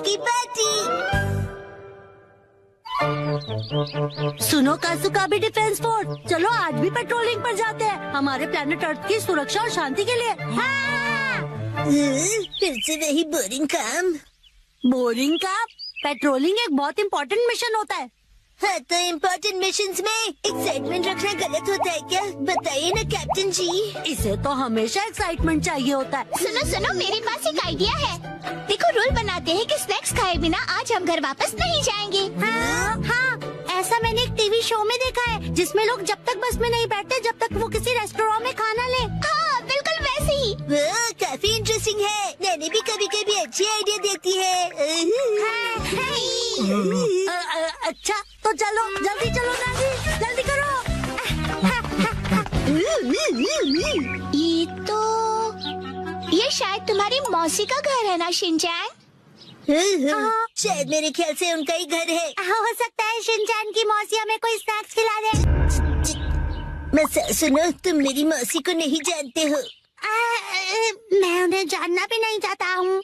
की पार्टी। सुनो कासुका भी डिफेंस फोर्स, चलो आज भी पेट्रोलिंग पर जाते हैं हमारे प्लेनेट अर्थ की सुरक्षा और शांति के लिए। फिर से वही बोरिंग काम। बोरिंग का पेट्रोलिंग एक बहुत इम्पोर्टेंट मिशन होता है। हाँ, तो इम्पोर्टेंट मिशंस में एक्साइटमेंट रखना गलत होता है क्या? बताइए ना कैप्टन जी। इसे तो हमेशा एक्साइटमेंट चाहिए होता है। सुनो सुनो, मेरे पास एक आइडिया है। देखो, रूल बनाते हैं कि स्नैक्स खाए बिना आज हम घर वापस नहीं जाएंगे। हाँ, ऐसा मैंने एक टीवी शो में देखा है जिसमें लोग जब तक बस में नहीं बैठते जब तक वो किसी रेस्टोरेंट में खाना ले। हाँ, बिल्कुल वैसे ही। वो काफी इंटरेस्टिंग है। नैनी भी कभी कभी अच्छी आइडिया देती है। अच्छा तो चलो, जल्दी चलो नानी, जल्दी करो। ये शायद तुम्हारी मौसी का घर है ना शिनचैन? शायद मेरे ख्याल से उनका ही घर है। हो सकता है शिनचैन की मौसी हमें कोई स्नैक्स खिला दे। मैं सुनो, तुम मेरी मौसी को नहीं जानते हो। मैं उन्हें जानना भी नहीं चाहता हूँ।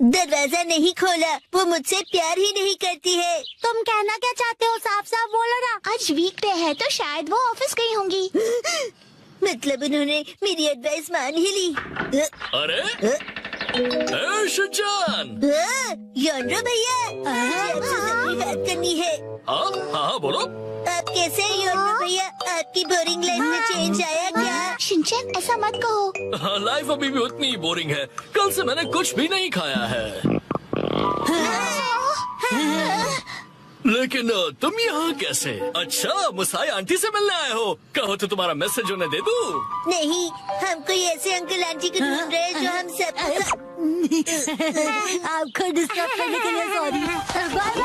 दरवाजा नहीं खोला, वो मुझसे प्यार ही नहीं करती है। तुम कहना क्या चाहते हो? साफ साफ बोलो ना। आज वीकडे है तो शायद वो ऑफिस गई होंगी। मतलब उन्होंने मेरी एडवाइस मान ही ली। अरे शिनचैन, योनरो भैया, मुझे आपसे जरूरी बात करनी है। हाँ हाँ बोलो। आप कैसे हैं योनरो भैया? आपकी बोरिंग लाइफ में चेंज आया क्या? शिनचैन, ऐसा मत कहो। हाँ, लाइफ अभी भी उतनी ही बोरिंग है। कल से मैंने कुछ भी नहीं खाया है। लेकिन तुम यहाँ कैसे? अच्छा, मुसाई आंटी से मिलने आए हो। कहो तो तुम्हारा मैसेज उन्हें दे दूँ? नहीं, हम कोई ऐसे अंकल आंटी को ढूंढ रहे हैं जो हम सब। आपको डिस्टर्ब करने के लिए सॉरी। Bye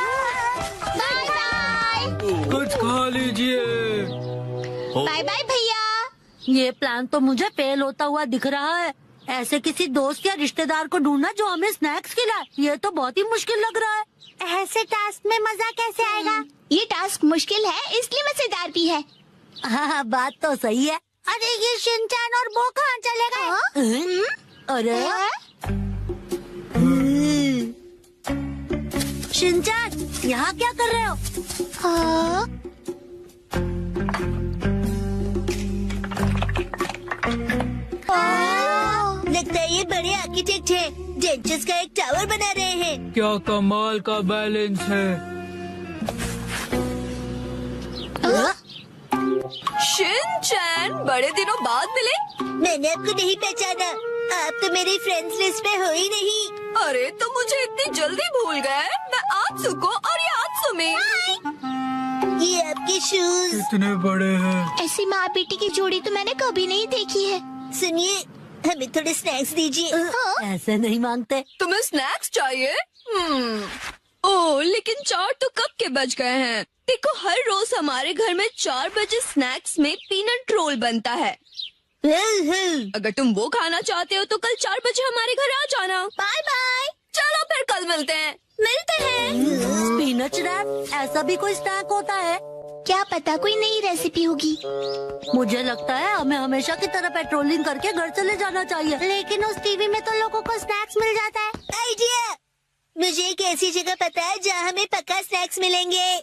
bye bye. कुछ खा लीजिए। बाय बाय भैया। ये प्लान तो मुझे फेल होता हुआ दिख रहा है। ऐसे किसी दोस्त या रिश्तेदार को ढूंढना जो हमें स्नैक्स खिलाए, ये तो बहुत ही मुश्किल लग रहा है। ऐसे टास्क में मजा कैसे आएगा? ये टास्क मुश्किल है इसलिए मजेदार भी है। हाँ, बात तो सही है। अरे ये शिनचैन और वो कहाँ चले गए? अरे शिनचैन, यहाँ क्या कर रहे हो? लगता है ये बड़े आर्किटेक्ट हैं। डेंचर्स का एक टावर बना रहे हैं। क्या कमाल का बैलेंस है। शिनचैन, बड़े दिनों बाद मिले। मैंने आपको नहीं पहचाना। आप तो मेरी फ्रेंड्स लिस्ट में हो ही नहीं। अरे तो मुझे इतनी जल्दी भूल गए। मैं आत्सु को और ये आत्सु में। ये आपके शूज। इतने बड़े हैं। ऐसी माँ बेटी की जोड़ी तो मैंने कभी नहीं देखी है। सुनिए, हमें थोड़े स्नैक्स दीजिए। ऐसे नहीं मांगते। तुम्हें स्नैक्स चाहिए? ओह, लेकिन 4 तो कब के बज गए हैं। देखो, हर रोज हमारे घर में 4 बजे स्नैक्स में पीनट रोल बनता है। अगर तुम वो खाना चाहते हो तो कल 4 बजे हमारे घर आ जाना। Bye bye. चलो फिर कल मिलते हैं। मिलते हैं। स्पिनच रैप, ऐसा भी कोई स्नैक होता है? क्या पता कोई नई रेसिपी होगी। मुझे लगता है हमें हमेशा की तरह पेट्रोलिंग करके घर चले जाना चाहिए। लेकिन उस टीवी में तो लोगों को स्नैक्स मिल जाता है। आइडिया! मुझे एक ऐसी जगह पता है जहाँ हमें पक्का स्नैक्स मिलेंगे।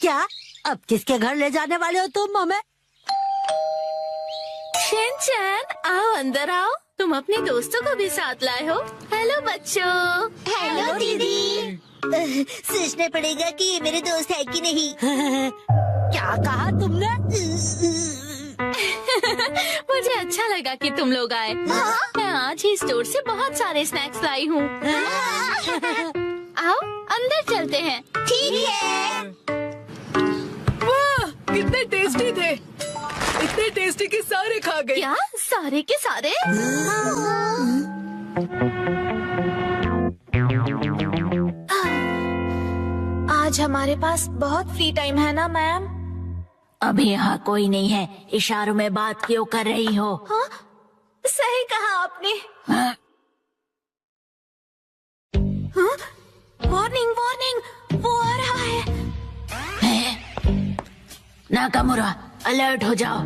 क्या? अब किसके घर ले जाने वाले हो तुम हमें? शिनचैन, आओ अंदर आओ। तुम अपने दोस्तों को भी साथ लाए हो। हेलो बच्चों। हेलो दीदी। सोचना पड़ेगा कि ये मेरे दोस्त है कि नहीं। क्या कहा तुमने? मुझे अच्छा लगा कि तुम लोग आए। मैं आज ही स्टोर से बहुत सारे स्नैक्स लाई हूँ। आओ अंदर चलते हैं। ठीक है। वाह, कितने टेस्टी थे। इतने टेस्टी कि सारे खा गए। क्या सारे के सारे? आज हमारे पास बहुत फ्री टाइम है ना मैम? अभी यहाँ कोई नहीं है। इशारों में बात क्यों कर रही हो? हाँ? सही कहा आपने। हाँ? वार्निंग वार्निंग, वो आ रहा है। नाकामुरा, अलर्ट हो जाओ।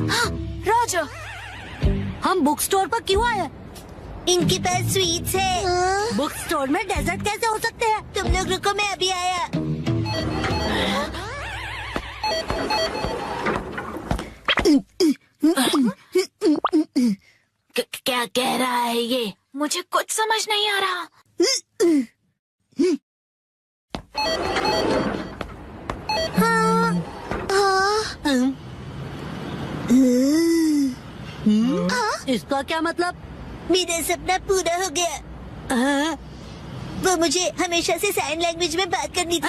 हाँ, रॉजर। हम बुक स्टोर पर क्यों आए? इनके पास स्वीट्स है। बुक स्टोर में डेजर्ट कैसे हो सकते हैं? तुम लोग रुको, मैं अभी आया। क्या कह रहा है ये? मुझे कुछ समझ नहीं आ रहा। इसका क्या मतलब? मेरा सपना पूरा हो गया। वो मुझे हमेशा से साइन लैंग्वेज में बात करनी थी।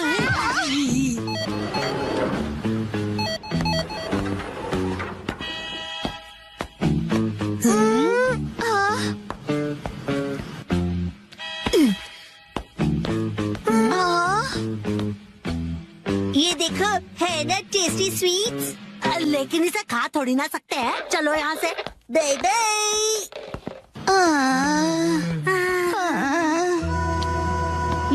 ये देखो, है ना टेस्टी स्वीट्स। लेकिन इसे खा थोड़ी ना सकते हैं। चलो यहाँ से। Bye bye.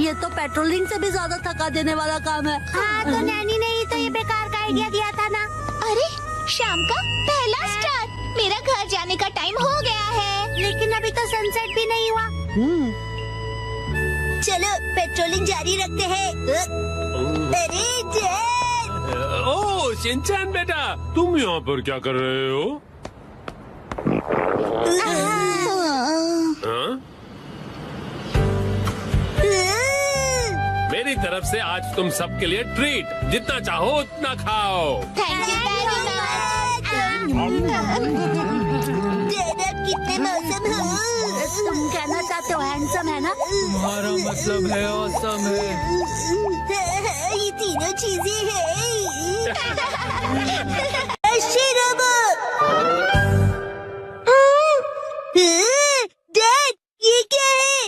ये तो पेट्रोलिंग से भी ज्यादा थका देने वाला काम है। हाँ, तो नैनी ने ही तो ये बेकार का आइडिया दिया था ना। अरे शाम का पहला स्टार। मेरा घर जाने का टाइम हो गया है। लेकिन अभी तो सनसेट भी नहीं हुआ। चलो पेट्रोलिंग जारी रखते हैं। अरे डैड! ओह शिनचैन बेटा, तुम यहाँ पर क्या कर रहे हो? हाँ? मेरी तरफ से आज तुम सबके लिए ट्रीट, जितना चाहो उतना खाओ। Thank you very much. Dad, आप कितने मौसम हो? तुम कहना चाहते हो हैंडसम है ना? तुम्हारा मतलब है ऑसम है। ये तीनों चीजें हैं। अच्छे रोबो। डैड, ये क्या है?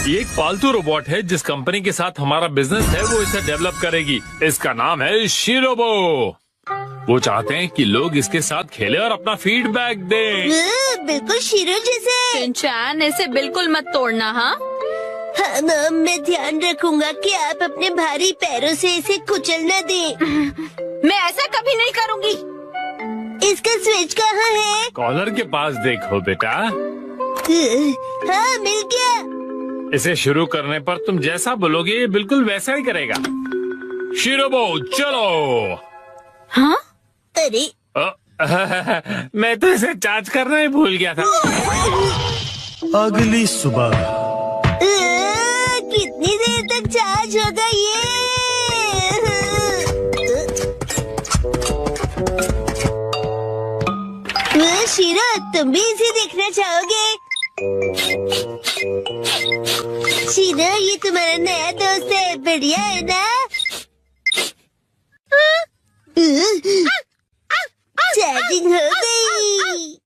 ये एक पालतू रोबोट है जिस कंपनी के साथ हमारा बिजनेस है वो इसे डेवलप करेगी। इसका नाम है शिरोबो। वो चाहते हैं कि लोग इसके साथ खेलें और अपना फीडबैक दें। बिल्कुल शीरो जैसे। शिनचैन, इसे बिल्कुल मत तोड़ना। हाँ, हाँ मैम, मैं ध्यान रखूंगा कि आप अपने भारी पैरों से इसे कुचल न दें। मैं ऐसा कभी नहीं करूँगी। इसका स्विच कहाँ है? कॉलर के पास देखो बेटा। हाँ, मिल गया। इसे शुरू करने पर तुम जैसा बोलोगे ये बिल्कुल वैसा ही करेगा। शिरोबो चलो। हाँ, अरे मैं तो इसे चार्ज करना ही भूल गया था। अगली सुबह कितनी देर तक चार्ज होगा ये? शीरो, तुम भी इसे देखना चाहोगे? शीरो, ये तुम्हारा नया दोस्त है, बढ़िया है ना? चार्जिंग हो गई।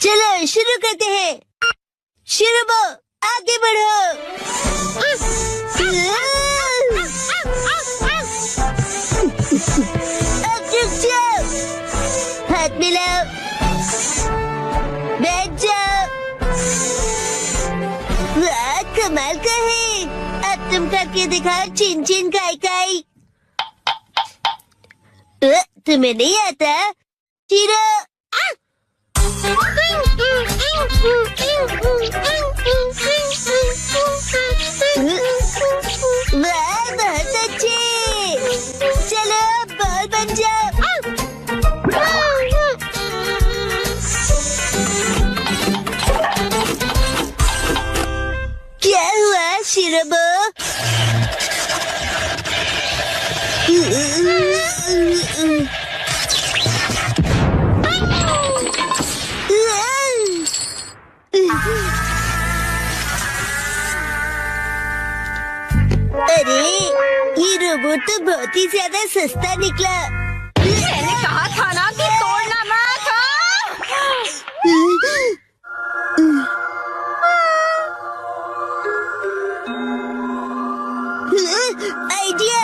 चलो शुरू करते हैं। शिरोबो, आगे बढ़ो। अब रुक जाओ, हाथ मिलाओ, बैठ जाओ। वाह, कमाल का है। अब तुम करके दिखाओ चिन चिन काई काई। तुम्हें नहीं आता? शिरो, वाह, बहुत अच्छे। चलो बॉल बन जाओ। क्या हुआ शिरोबो? अरे, ये रोबोट तो बहुत ही ज्यादा सस्ता निकला। मैंने कहा था ना कि तोड़ना मत। आइडिया।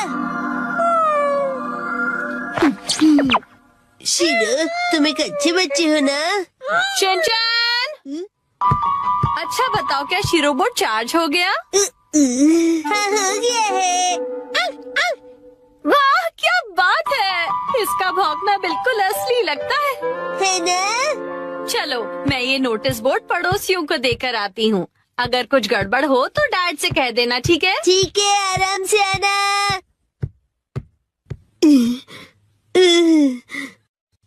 शिरो, तुम एक अच्छे बच्चे हो ना? शिनचैन, अच्छा बताओ, क्या शिरोबोट चार्ज हो गया? हाँ, हो गया है। वाह, क्या बात है, इसका भौंकना बिल्कुल असली लगता है ना? चलो मैं ये नोटिस बोर्ड पड़ोसियों को देकर आती हूँ। अगर कुछ गड़बड़ हो तो डैड से कह देना, ठीक है? ठीक है, आराम से आना।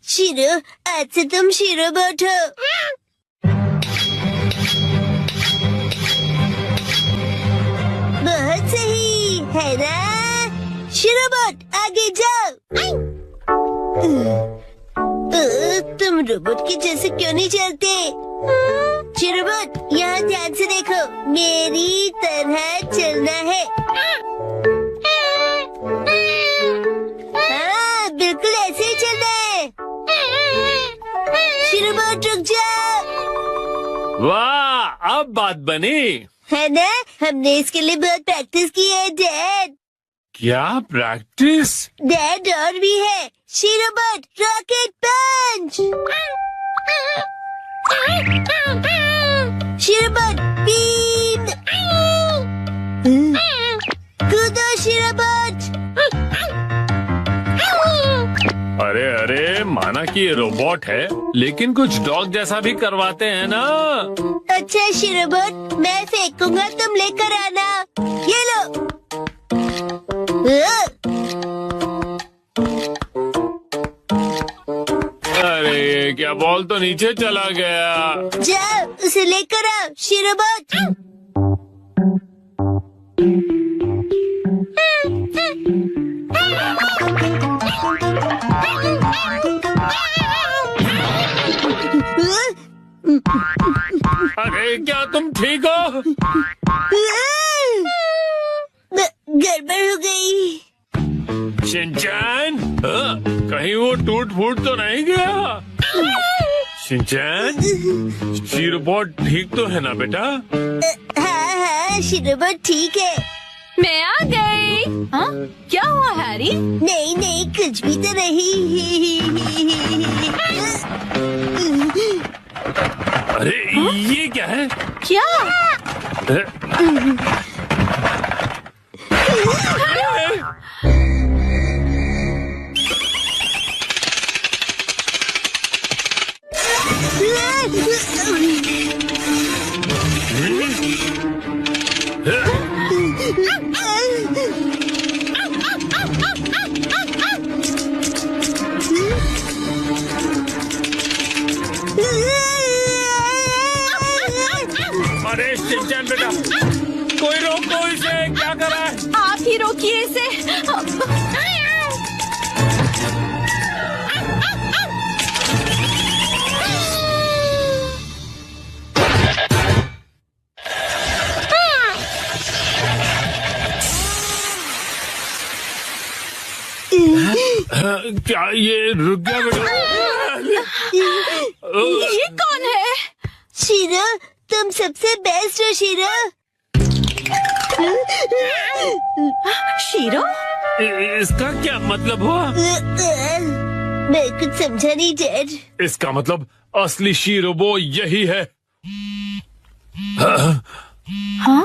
शीरो, आज से तुम शीरो बोट हो। बहुत सही है ना? शीरो बोट, आगे जाओ। तुम रोबोट के जैसे क्यों नहीं चलते? शीरो बोट, यहाँ ध्यान से देखो, मेरी तरह चलना है। हाँ, बिल्कुल ऐसे ही चलना है। शीरो बोट, रुक जाओ। वाह, अब बात बनी है ना? हमने इसके लिए बहुत प्रैक्टिस की है डैड। क्या प्रैक्टिस? डैड और भी है। शीरो बोट, रॉकेट पंच। शीरो बोट, बीम। कूदो शीरो बोट। अरे अरे, माना कि ये रोबोट है, लेकिन कुछ डॉग जैसा भी करवाते हैं ना। अच्छा शीरो बोट, मैं फेंकूंगा, तुम लेकर आना। ये लो। अरे ये क्या, बॉल तो नीचे चला गया। जाओ, उसे लेकर आओ शीरो बोट। अरे क्या तुम ठीक हो? गड़बड़ हो गई। शिनचैन, कहीं वो टूट फूट तो नहीं गया? शिनचैन, शीरोबोट ठीक तो है ना बेटा? हाँ, शीरो बोट ठीक है। मैं आ गई। हाँ? क्या हुआ हैरी? नहीं, कुछ भी तो नहीं। अरे ये क्या है? क्या? अरे शिनचैन बेटा, कोई रोको इसे, क्या कर रहा है? आप ही रोकिए इसे। क्या ये रुक गया बेटा? ये कौन है? शीरो, तुम सबसे बेस्ट हो शीरो। शीरो? इसका क्या मतलब हुआ? मैं कुछ समझा नहीं डैड। इसका मतलब असली शीरोबो यही है। हाँ?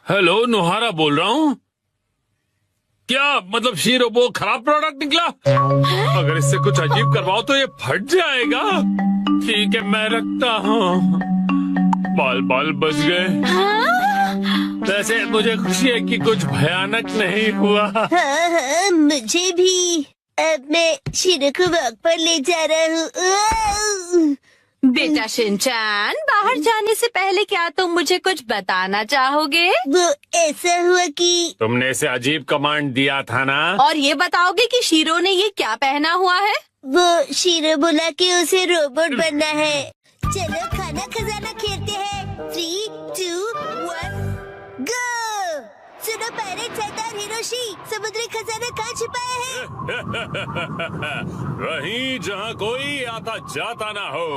हेलो, नोहारा बोल रहा हूँ। क्या मतलब शीरोबो खराब प्रोडक्ट निकला? अगर इससे कुछ अजीब करवाओ तो ये फट जाएगा। ठीक है, मैं रखता हूँ। बाल बच गए। वैसे मुझे खुशी है कि कुछ भयानक नहीं हुआ। हाँ, मुझे भी। अब मैं शीरो को वॉक पर ले जा रहा हूँ। बेटा शिनचैन, बाहर जाने से पहले क्या तुम मुझे कुछ बताना चाहोगे? वो ऐसा हुआ कि तुमने इसे अजीब कमांड दिया था ना? और ये बताओगे कि शीरो ने ये क्या पहना हुआ है? वो शीरो बोला कि उसे रोबोट बनना है। चलो खाना खजाना खेलते हैं। 3, 2, 1, गो। सुनो पायरेट सरदार हिरोशी, समुद्री खजाना कहाँ छिपाया है? वहीं जहाँ कोई आता जाता ना हो।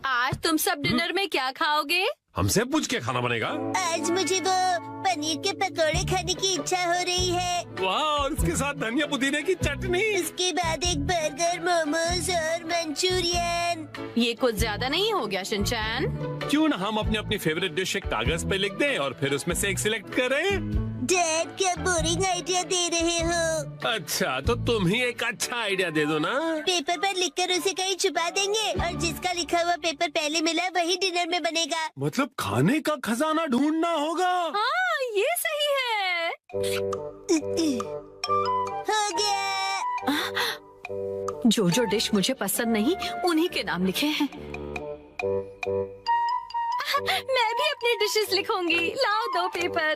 आज तुम सब डिनर में क्या खाओगे? हमसे पूछ के खाना बनेगा? आज मुझे वो पनीर के पकोड़े खाने की इच्छा हो रही है। वाह, और उसके साथ धनिया पुदीने की चटनी। उसके बाद एक बर्गर, मोमोज और मंचूरियन। ये कुछ ज्यादा नहीं हो गया शिनचैन? क्यों ना हम अपनी अपनी फेवरेट डिश एक कागज पे लिख दें और फिर उसमें से एक सिलेक्ट करें? डैड क्या बोरिंग आइडिया दे रहे हो? अच्छा तो तुम ही एक अच्छा आइडिया दे दो ना। पेपर पर लिखकर उसे कहीं छुपा देंगे और जिसका लिखा हुआ पेपर पहले मिला वही डिनर में बनेगा। मतलब खाने का खजाना ढूंढना होगा। हाँ ये सही है। हो गया। जो जो डिश मुझे पसंद नहीं उन्हीं के नाम लिखे हैं। मैं भी अपनी डिशेस लिखूंगी। लाओ 2 पेपर।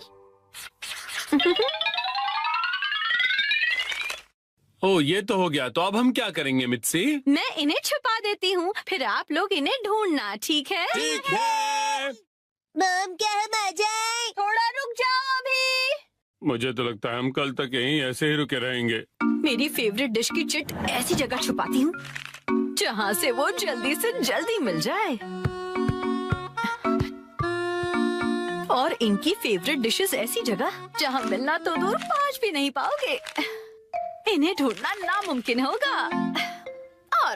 ओ ये तो हो गया। तो अब हम क्या करेंगे मित्सी? मैं इन्हें छुपा देती हूँ, फिर आप लोग इन्हें ढूंढना, ठीक है? ठीक है। मॉम क्या हम आ जाएं? थोड़ा रुक जाओ अभी। मुझे तो लगता है हम कल तक यहीं ऐसे ही रुके रहेंगे। मेरी फेवरेट डिश की चिट ऐसी जगह छुपाती हूँ जहाँ से वो जल्दी से जल्दी मिल जाए। और इनकी फेवरेट डिशेस ऐसी जगह जहाँ मिलना तो दूर पहुँच भी नहीं पाओगे। इन्हें ढूंढना नामुमकिन होगा। और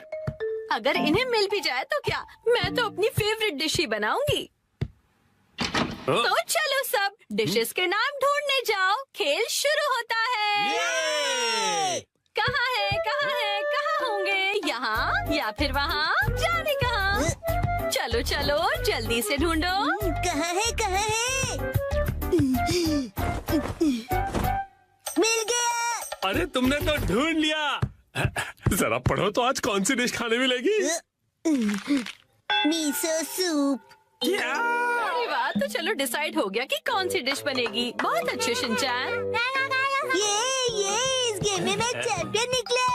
अगर इन्हें मिल भी जाए तो क्या, मैं तो अपनी फेवरेट डिश ही बनाऊंगी। तो चलो सब डिशेस के नाम ढूंढने जाओ। खेल शुरू होता है। कहाँ है, कहाँ है, कहाँ होंगे? यहाँ या फिर वहाँ? जाने कहाँ? चलो चलो जल्दी से ढूंढो। कहाँ है, कहाँ है? मिल गया। अरे तुमने तो ढूंढ लिया। जरा पढ़ो तो आज कौन सी डिश खाने मिलेगी? Miso soup. अरे वाह, तो चलो डिसाइड हो गया कि कौन सी डिश बनेगी। बहुत अच्छे शिनचैन। ये इस गेम में मैं चैंपियन निकला।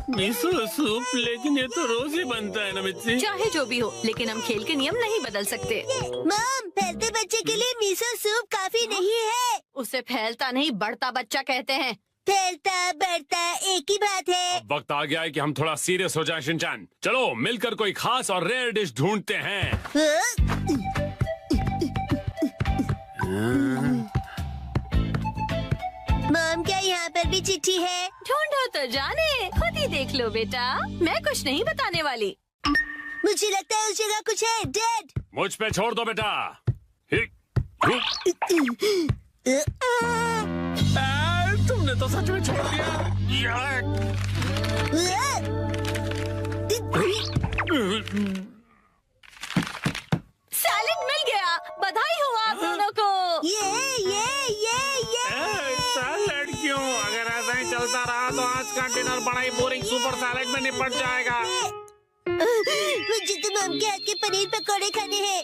मिसो सूप, लेकिन ये तो रोज ही बनता है ना मित्सी। चाहे जो भी हो, लेकिन हम खेल के नियम नहीं बदल सकते। मॉम, फैलते बच्चे के लिए मिसो सूप काफी नहीं है। उसे फैलता नहीं बढ़ता बच्चा कहते हैं। फैलता बढ़ता एक ही बात है। अब वक्त आ गया है कि हम थोड़ा सीरियस हो जाएं शिनचैन। चलो मिलकर कोई खास और रेयर डिश ढूंढते हैं। मॉम क्या यहाँ पर भी चिट्ठी है? ढूंढो तो जाने, खुद ही देख लो बेटा। मैं कुछ नहीं बताने वाली। मुझे लगता है उस जगह कुछ है। डैड, मुझ पे छोड़ दो बेटा। तुमने तो सच में छोड़ दिया। सैलेड मिल गया। बधाई हो आप दोनों को। ये सैलेड क्यों? अगर ऐसा ही चलता रहा तो आज का डिनर बड़ा ही बोरिंग सुपर सैलेड में निपट जाएगा। मुझे तो मॉम के हाथ के पनीर पकौड़े खाने हैं।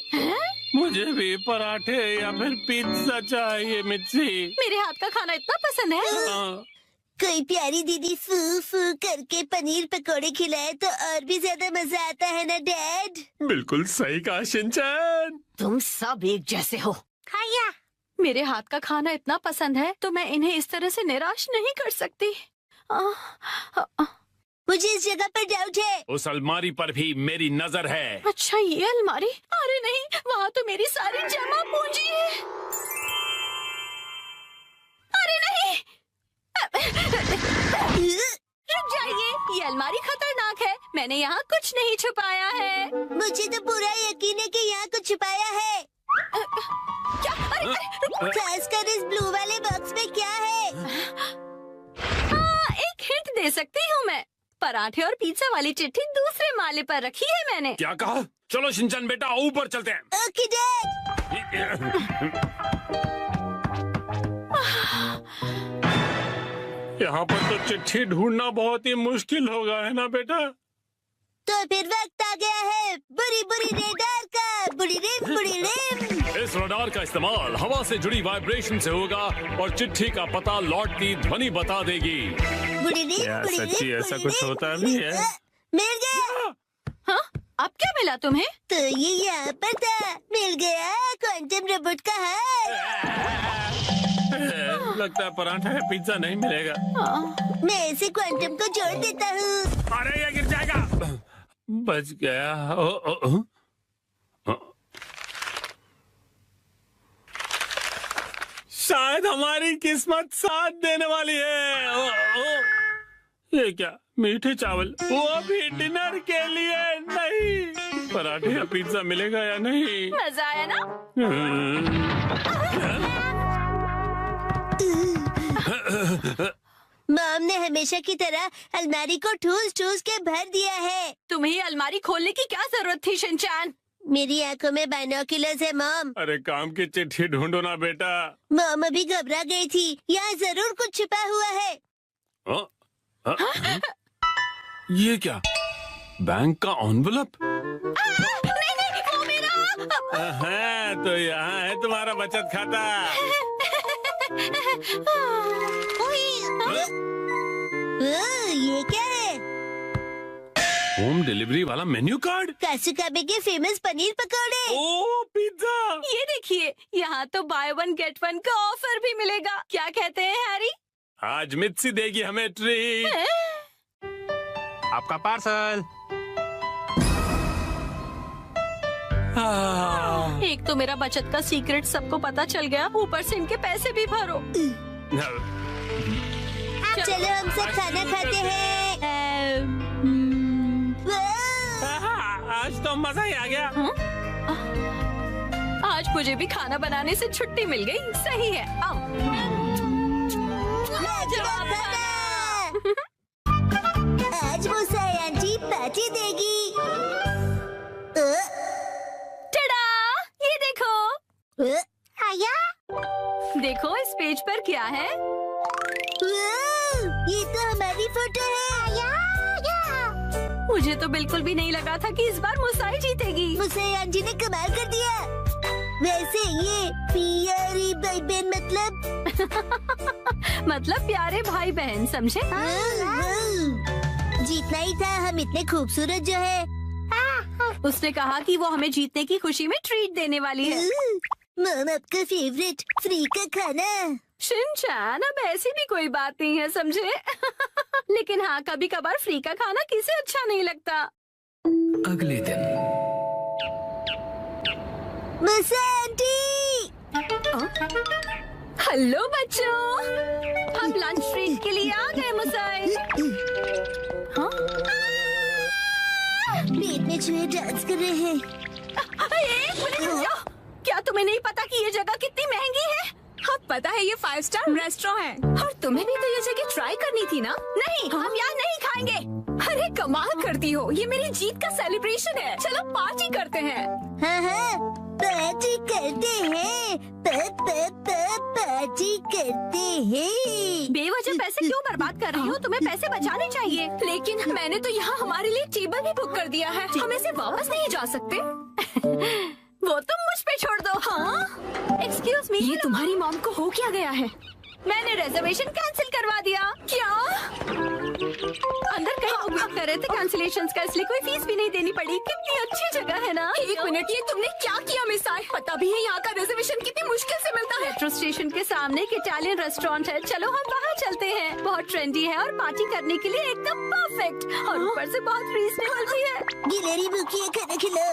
मुझे भी पराठे या फिर पिज्जा चाहिए मिर्ची। मेरे हाथ का खाना इतना पसंद है। हाँ। कोई प्यारी दीदी फू फू करके पनीर पकौड़े खिलाए तो और भी ज्यादा मजा आता है ना डैड? बिल्कुल सही कहा शिनचैन। तुम सब एक जैसे हो। खाया। मेरे हाथ का खाना इतना पसंद है तो मैं इन्हें इस तरह से निराश नहीं कर सकती। मुझे इस जगह पर डाउट है। उस अलमारी पर भी मेरी नजर है। अच्छा ये अलमारी? अरे नहीं, वहाँ तो मेरी सारी जमा पूंजी है। अरे नहीं, रुक जाइए, ये अलमारी खतरनाक है। मैंने यहाँ कुछ नहीं छुपाया है। मुझे तो पूरा यकीन है कि यहाँ कुछ छुपाया है। क्या? अरे खासकर इस ब्लू वाले बॉक्स में क्या है? हाँ, एक हिंट दे सकती हूँ मैं। पराठे और पिज्जा वाली चिट्ठी दूसरे माले पर रखी है मैंने। क्या कहा? चलो शिनचैन बेटा ऊपर चलते हैं। Okay dad. यहाँ पर तो चिट्ठी ढूंढना बहुत ही मुश्किल होगा, है ना बेटा? तो फिर वक्त आ गया है बुरी बुरी रेडार का। बुरी रिम। इस रडार का इस्तेमाल हवा से जुड़ी वाइब्रेशन से होगा और चिट्ठी का पता लौटती ध्वनि बता देगी। बुरी रिम, क्या बुरी सच्ची रिम, ऐसा बुरी कुछ रिम, होता बुरी भी रिम। है? मिल गया। हाँ, अब क्या मिला तुम्हें? तो ये यहाँ पर था। मिल गया क्वांटम रोबोट का हार। लगता है पराठा है, पिज्जा नहीं मिलेगा। मैं इसे क्वांटम को जोड़ देता हूँ। अरे ये गिर जाएगा। बच गया। शायद हमारी किस्मत साथ देने वाली है। ये क्या? मीठे चावल, वो भी डिनर के लिए नहीं। पराठे या पिज्जा मिलेगा या नहीं? मजा आया ना? मॉम ने हमेशा की तरह अलमारी को ठूस ठूस के भर दिया है। तुम्हें अलमारी खोलने की क्या जरूरत थी शिनचैन? मेरी आंखों में बाइनोक्यूलर्स है मॉम। अरे काम की चिट्ठी ढूंढो ना बेटा। मॉम अभी घबरा गई थी, यहाँ जरूर कुछ छिपा हुआ है। ये क्या? बैंक का एनवेलप? नहीं, वो मेरा। हाँ, तो यहाँ है तुम्हारा बचत खाता। ये क्या है? होम डिलीवरी वाला मेन्यू कार्ड। कासुकाबे के फेमस पनीर पकौड़े। ओ पिज्जा। ये देखिए, यहाँ तो बाय वन गेट वन का ऑफर भी मिलेगा। क्या कहते हैं हैरी? आज मित्सी देगी हमें ट्रीट। आपका पार्सल। एक तो मेरा बचत का सीक्रेट सबको पता चल गया, ऊपर से इनके पैसे भी भरो। चलो हम सब खाना खाते हैं। आज तो मजा ही आ गया। आज मुझे भी खाना बनाने से छुट्टी मिल गई। सही है। आओ। लाजवाब खाना। आज मुसाई आंटी पार्टी देगी। टडा! ये देखो। आया? देखो इस पेज पर क्या है। ये तो हमारी फोटो है। मुझे तो बिल्कुल भी नहीं लगा था कि इस बार मुसाई जीतेगी। मुसाई आंटी ने कमाल कर दिया। वैसे ये प्यारी भाई बहन मतलब प्यारे भाई बहन, समझे? जीतना ही था, हम इतने खूबसूरत जो है। उसने कहा कि वो हमें जीतने की खुशी में ट्रीट देने वाली है। मॉम आपका फेवरेट फ्री का खाना। शिनचैन, अब ऐसी भी कोई बात नहीं है, समझे? लेकिन हाँ, कभी कभार फ्री का खाना किसे अच्छा नहीं लगता। अगले दिन मुसाई आंटी। हेलो बच्चों, हम लंच ट्रीट के लिए आ गए मुसाई। हाँ? पेट में चूहे डांस कर रहे हैं। एक मिनट रुक जाओ। क्या तुम्हें नहीं पता कि ये जगह कितनी महंगी है? हाँ पता है, ये 5 स्टार रेस्टोरेंट है। और तुम्हें भी तो ये जगह ट्राई करनी थी ना? नहीं, हम यहाँ नहीं खाएंगे। अरे कमाल करती हो, ये मेरी जीत का सेलिब्रेशन है। चलो पार्टी करते हैं। हाँ, पार्टी करते हैं। पार्टी करते हैं। बेवजह पैसे क्यों बर्बाद कर रही हो? तुम्हें पैसे बचाने चाहिए। लेकिन मैंने तो यहाँ हमारे लिए टेबल भी बुक कर दिया है। हम ऐसे वापस नहीं जा सकते। वो तुम मुझ पे छोड़ दो। हाँ? एक्सक्यूज मी, ये तुम्हारी मॉम को हो क्या गया है? मैंने रिजर्वेशन कैंसिल करवा दिया। क्या? अंदर कहीं उपयोग कर रहे थे कैंसिलेशन का, इसलिए कोई फीस भी नहीं देनी पड़ी। कितनी अच्छी जगह है ना? एक मिनट, ये तुमने क्या किया मिसाई? पता भी है यहाँ का रिजर्वेशन कितनी मुश्किल से मिलता है। मेट्रो स्टेशन के सामने एक इटालियन रेस्टोरेंट है। चलो हम वहाँ चलते हैं। बहुत ट्रेंडी है और पार्टी करने के लिए एकदम परफेक्ट, और ऊपर से बहुत रीजनेबल भी है। गिलहरी भूखी है, खाना खिला।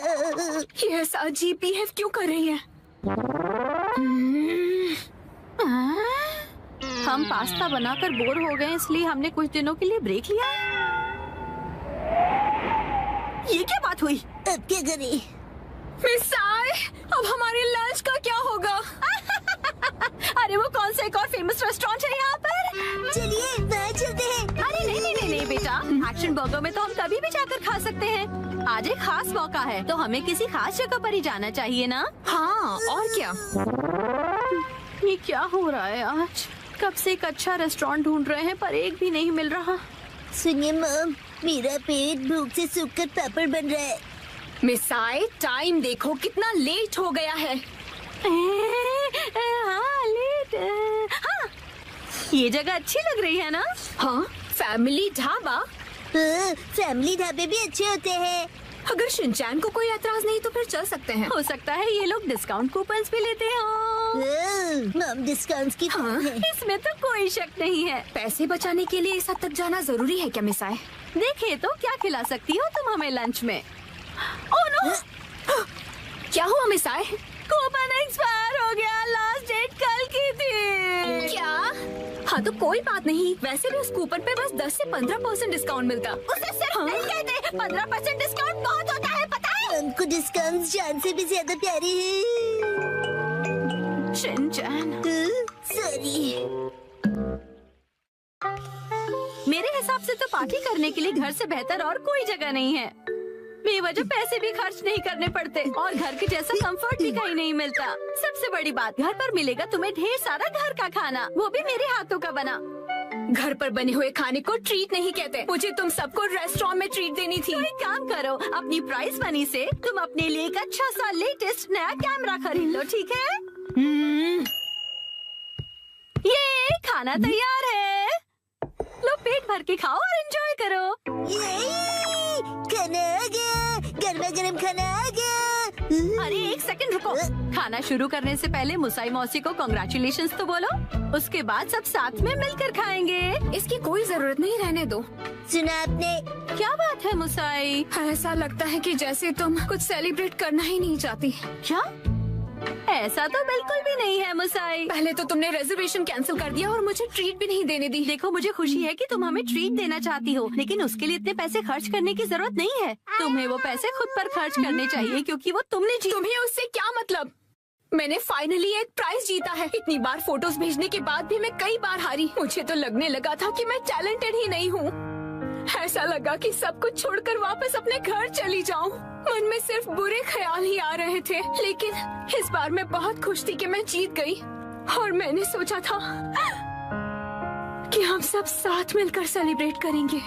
ये ऐसा अजीब बिहेव क्यों कर रही है? हम पास्ता बनाकर बोर हो गए, इसलिए हमने कुछ दिनों के लिए ब्रेक लिया है। ये क्या बात हुई? अब क्या करें? मिसाई, अब हमारे लंच का क्या होगा? अरे वो कौन सा एक और फेमस रेस्टोरेंट है यहाँ पर? चलिए वहाँ चलते हैं। अरे नहीं बेटा, एक्शन बर्गर में तो हम कभी भी जाकर खा सकते हैं। आज एक खास मौका है, तो हमें किसी खास जगह पर ही जाना चाहिए ना? हाँ, और क्या? ये क्या हो रहा है आज? कब से एक अच्छा रेस्टोरेंट ढूंढ रहे हैं, पर एक भी नहीं मिल रहा। सुनिए मॉम, मेरा पेट भूख से सूखकर पापड़ बन रहा है। मिसाई, टाइम देखो कितना लेट हो गया है। हाँ, लेट। हाँ, ये जगह अच्छी लग रही है ना? हाँ, फैमिली ढाबा। फैमिली ढाबे भी अच्छे होते हैं। अगर शिनचैन को कोई ऐतराज नहीं तो फिर चल सकते हैं। हो सकता है ये लोग डिस्काउंट कूपन्स भी लेते हो। मॉम डिस्काउंट्स की हाँ, है। इसमें तो कोई शक नहीं है। पैसे बचाने के लिए इस हद तक जाना जरूरी है क्या मिसाई? देखिए तो क्या खिला सकती हो तुम हमें लंच में? Oh no! क्या हुआ मिसाई? कूपन एक्सपायर हो गया, लास्ट डेट कल की थी। क्या? हाँ तो कोई बात नहीं, वैसे भी उस कूपन पे बस 10 से 15% डिस्काउंट मिलता। उसे सिर्फ नहीं कहते, 15% डिस्काउंट बहुत होता है, पता है? हमको डिस्काउंट जान से भी ज्यादा प्यारे हैं। Shinchan, sorry. मेरे हिसाब से तो पार्टी करने के लिए घर से बेहतर और कोई जगह नहीं है। बेवजह पैसे भी खर्च नहीं करने पड़ते और घर के जैसा कंफर्ट भी कहीं नहीं मिलता। सबसे बड़ी बात, घर पर मिलेगा तुम्हें ढेर सारा घर का खाना, वो भी मेरे हाथों का बना। घर पर बने हुए खाने को ट्रीट नहीं कहते। मुझे तुम सबको रेस्टोरेंट में ट्रीट देनी थी। तो एक काम करो, अपनी प्राइस मनी से तुम अपने लिए एक अच्छा सा लेटेस्ट नया कैमरा खरीद लो, ठीक है? ये खाना तैयार है, लो पेट भर के खाओ और एंजॉय करो। खाना आ गया, गर्मा गर्म खाना आ गया। अरे एक सेकंड रुको, खाना शुरू करने से पहले मुसाई मौसी को कांग्रेचुलेशंस तो बोलो, उसके बाद सब साथ में मिलकर खाएंगे। इसकी कोई जरूरत नहीं, रहने दो। सुना आपने? क्या बात है मुसाई? ऐसा लगता है कि जैसे तुम कुछ सेलिब्रेट करना ही नहीं चाहती। क्या? ऐसा तो बिल्कुल भी नहीं है मुसाई। पहले तो तुमने रिजर्वेशन कैंसिल कर दिया और मुझे ट्रीट भी नहीं देने दी। देखो, मुझे खुशी है कि तुम हमें ट्रीट देना चाहती हो, लेकिन उसके लिए इतने पैसे खर्च करने की जरूरत नहीं है। तुम्हें वो पैसे खुद पर खर्च करने चाहिए, क्योंकि वो तुमने तुम्हें उससे क्या मतलब? मैंने फाइनली एक प्राइज जीता है। इतनी बार फोटोज भेजने के बाद भी मैं कई बार हारी। मुझे तो लगने लगा था कि मैं टैलेंटेड ही नहीं हूँ। ऐसा लगा कि सब कुछ छोड़कर वापस अपने घर चली जाऊं। मन में सिर्फ बुरे ख्याल ही आ रहे थे, लेकिन इस बार मैं बहुत खुश थी कि मैं जीत गई। और मैंने सोचा था कि हम सब साथ मिलकर सेलिब्रेट करेंगे।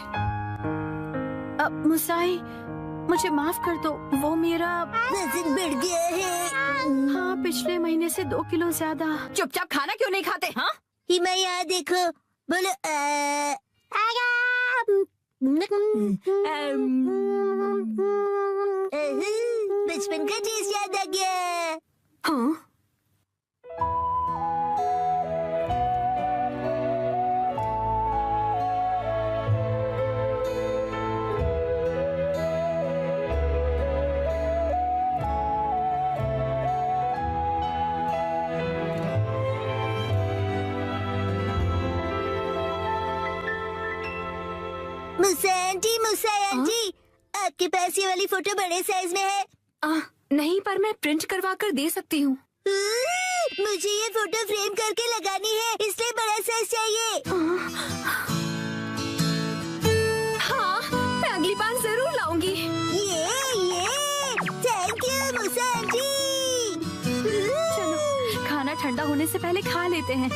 अब मुसाई, मुझे माफ कर दो, वो मेरा वजन बढ़ गया है। हाँ, पिछले महीने से 2 किलो ज्यादा। चुपचाप खाना क्यों नहीं खाते? हाँ, हिमा यहाँ देखो, बोलो बचपन का टेस्ट याद आ गया। हाँ, मुसा आंटी, आपके पास ये वाली फोटो बड़े साइज में है? नहीं, पर मैं प्रिंट करवा कर दे सकती हूँ। मुझे ये फोटो फ्रेम करके लगानी है, इसलिए बड़ा साइज चाहिए। हाँ, मैं अगली बार जरूर लाऊंगी। ये थैंक यू मुसा आंटी। चलो खाना ठंडा होने से पहले खा लेते हैं।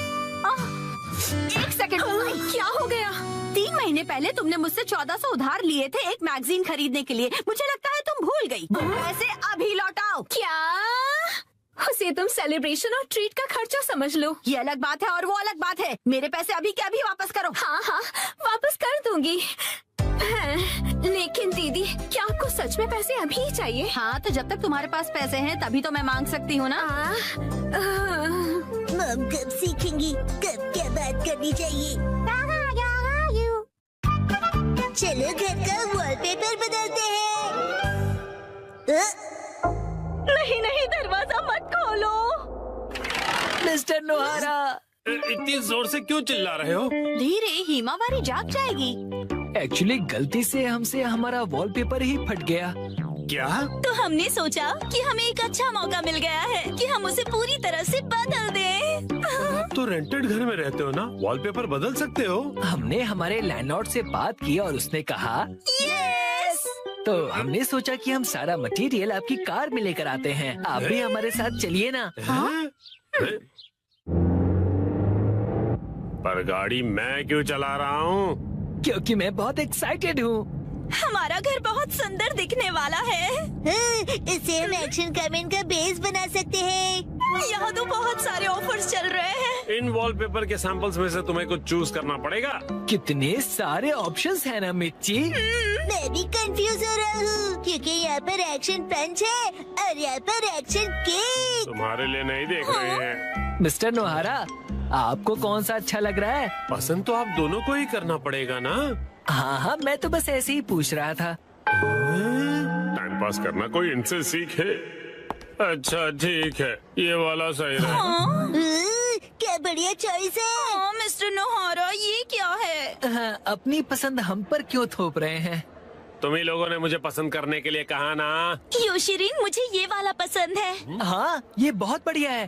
एक सेकंड, क्या हो गया? 3 महीने पहले तुमने मुझसे 1400 उधार लिए थे एक मैगजीन खरीदने के लिए। मुझे लगता है तुम भूल गई। पैसे अभी लौटाओ। क्या? उसे तुम सेलिब्रेशन और ट्रीट का खर्चा समझ लो। ये अलग बात है और वो अलग बात है। मेरे पैसे अभी के अभी वापस करो। हाँ, वापस कर दूंगी। लेकिन दीदी, क्या आपको सच में पैसे अभी ही चाहिए? हाँ, तो जब तक तुम्हारे पास पैसे हैं तभी तो मैं मांग सकती हूँ ना। मम कब सीखेंगी कब क्या बात करनी चाहिए। चलो घर का वॉलपेपर बदलते हैं। नहीं, दरवाजा मत खोलो। मिस्टर नोहारा, इतनी जोर से क्यों चिल्ला रहे हो? धीरे, हिमावारी जाग जाएगी। एक्चुअली गलती से हमसे हमारा वॉलपेपर ही फट गया। क्या? तो हमने सोचा कि हमें एक अच्छा मौका मिल गया है कि हम उसे पूरी तरह से बदल दें। तो रेंटेड घर में रहते हो ना, वॉलपेपर बदल सकते हो। हमने हमारे लैंडलॉर्ड से बात की और उसने कहा यस। तो हमने सोचा कि हम सारा मटेरियल आपकी कार में लेकर आते हैं। आप भी हमारे साथ चलिए ना। पर गाड़ी मैं क्यों चला रहा हूँ? क्योंकि मैं बहुत एक्साइटेड हूँ। हमारा घर बहुत सुंदर दिखने वाला है। इसे हम एक्शन कमेंट का बेस बना सकते हैं। यहाँ तो बहुत सारे ऑफर्स चल रहे हैं। इन वॉलपेपर के सैंपल्स में से तुम्हें कुछ चूज करना पड़ेगा। कितने सारे ऑप्शंस हैं ना मिर्ची। मैं भी कंफ्यूज हो रहा हूँ, क्योंकि यहाँ पर एक्शन पंच है और यहाँ पर एक्शन केक। तुम्हारे लिए नहीं देख रहे हैं। मिस्टर नोहारा, आपको कौन सा अच्छा लग रहा है? पसंद तो आप दोनों को ही करना पड़ेगा ना। हाँ, मैं तो बस ऐसे ही पूछ रहा था। टाइम पास करना कोई इनसे सीखे। अच्छा ठीक है, ये वाला सही है। क्या बढ़िया चॉइस है। मिस्टर नोहारा, ये क्या है? हाँ, अपनी पसंद हम पर क्यों थोप रहे हैं? तुम ही लोगों ने मुझे पसंद करने के लिए कहा ना। योशिरीन, मुझे ये वाला पसंद है। हाँ, ये बहुत बढ़िया है।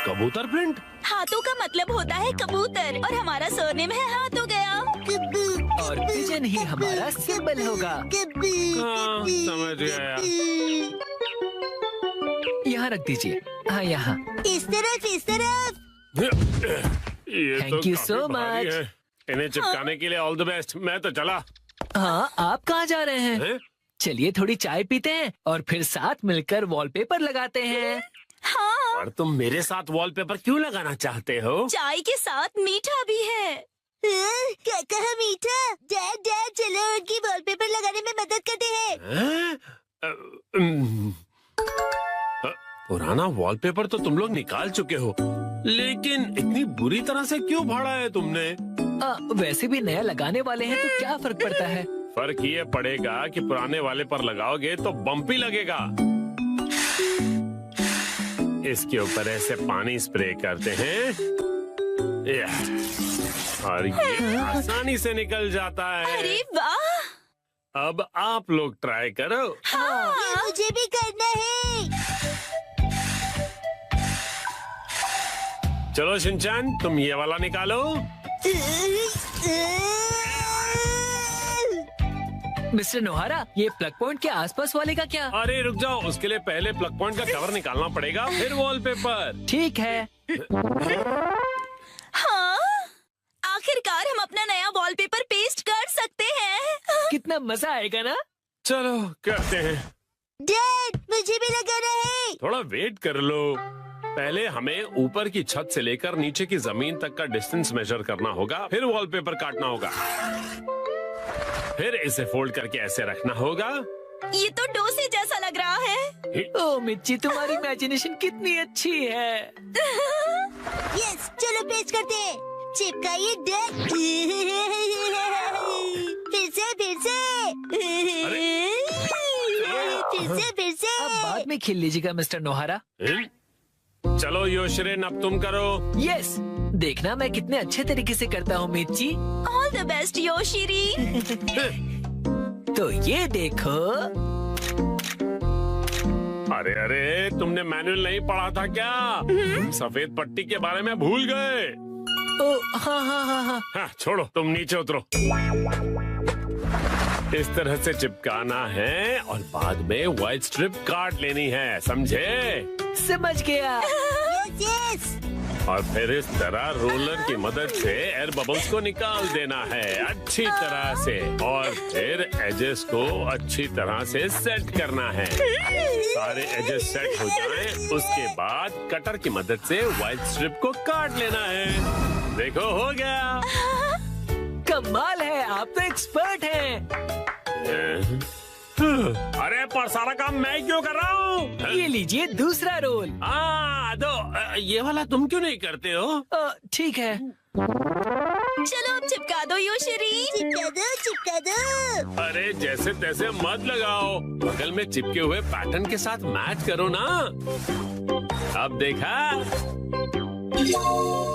कबूतर प्रिंट। हाथों का मतलब होता है कबूतर और हमारा सरनेम है हाथ हो गया। और पिजन ही हमारा सिंबल होगा। हाँ, समझ गया। यहाँ रख दीजिए। हाँ, यहाँ। इस तरफ, इस तरफ। ये Thank तो you काफी so भारी much. है। इन्हें चिपकाने के लिए ऑल द बेस्ट। मैं तो चला। हाँ, आप कहाँ जा रहे हैं? हैं? चलिए थोड़ी चाय पीते हैं और फिर साथ मिलकर वॉलपेपर लगाते हैं। हाँ, और तुम मेरे साथ वॉलपेपर क्यों लगाना चाहते हो? चाय के साथ मीठा भी है। क्या कहा मीठा? डैड डैड चलो उनकी वॉलपेपर लगाने में मदद करते हैं। हैं? पुराना वॉलपेपर तो तुम लोग निकाल चुके हो, लेकिन इतनी बुरी तरह से क्यों फाड़ा है तुमने? वैसे भी नया लगाने वाले हैं तो क्या फर्क पड़ता है? फर्क ये पड़ेगा कि पुराने वाले पर लगाओगे तो बम्पी लगेगा। इसके ऊपर ऐसे पानी स्प्रे करते हैं और ये आसानी से निकल जाता है। अरे वाह! अब आप लोग ट्राई करो। ये मुझे भी करना है। चलो शिनचैन, तुम ये वाला निकालो। मिस्टर नोहारा, ये प्लग पॉइंट के आसपास वाले का क्या? अरे रुक जाओ, उसके लिए पहले प्लग पॉइंट का कवर निकालना पड़ेगा, फिर वॉलपेपर। ठीक है। हाँ, आखिरकार हम अपना नया वॉलपेपर पेस्ट कर सकते हैं। कितना मजा आएगा ना? चलो करते हैं। डैड मुझे भी लगाना है। थोड़ा वेट कर लो। पहले हमें ऊपर की छत से लेकर नीचे की जमीन तक का डिस्टेंस मेजर करना होगा, फिर वॉलपेपर काटना होगा, फिर इसे फोल्ड करके ऐसे रखना होगा। ये तो डोसे जैसा लग रहा है। ओ मिर्ची, तुम्हारी इमेजिनेशन कितनी अच्छी है। यस, चलो पेस्ट करते हैं। चिपकाइए डैड। फिर से फिर से। अब बाद में खेल लीजिएगा मिस्टर नोहारा। चलो योशरेन, अब तुम करो। यस, देखना मैं कितने अच्छे तरीके से करता हूँ मिर्ची। ऑल द बेस्ट योशिरी। तो ये देखो। अरे अरे, तुमने मैनुअल नहीं पढ़ा था क्या? तुम सफेद पट्टी के बारे में भूल गए। ओ हाँ हाँ हाँ हाँ। हाँ, छोड़ो, तुम नीचे उतरो। इस तरह से चिपकाना है और बाद में व्हाइट स्ट्रिप काट लेनी है, समझे? समझ गया। यस। और फिर इस तरह रोलर की मदद से एयर बबल्स को निकाल देना है अच्छी तरह से, और फिर एजेस को अच्छी तरह से सेट करना है। सारे एजेस सेट हो जाएं, उसके बाद कटर की मदद से व्हाइट स्ट्रिप को काट लेना है। देखो, हो गया। कमाल है, आप तो एक्सपर्ट हैं। अरे पर सारा काम मैं क्यों कर रहा हूँ? ये लीजिए दूसरा रोल। दो, ये वाला तुम क्यों नहीं करते हो? ठीक है। चलो अब चिपका दो योशिरी। चिपका दो। अरे जैसे तैसे मत लगाओ, बगल में चिपके हुए पैटर्न के साथ मैच करो ना। अब देखा,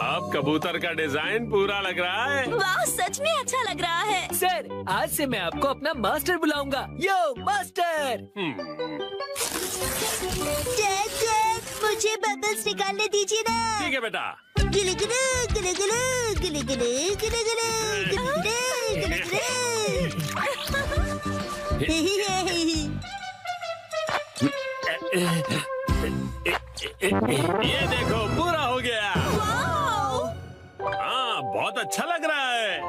अब कबूतर का डिजाइन पूरा लग रहा है। वाह, सच में अच्छा लग रहा है। सर, आज से मैं आपको अपना मास्टर बुलाऊंगा। यो मास्टर। डैड, मुझे बबल्स निकालने दीजिए ना। ठीक है बेटा। गिले गिले गिले गिले गिले गिले गिले गिले गिले ये देखो, पूरा हो गया। हाँ, बहुत अच्छा लग रहा है।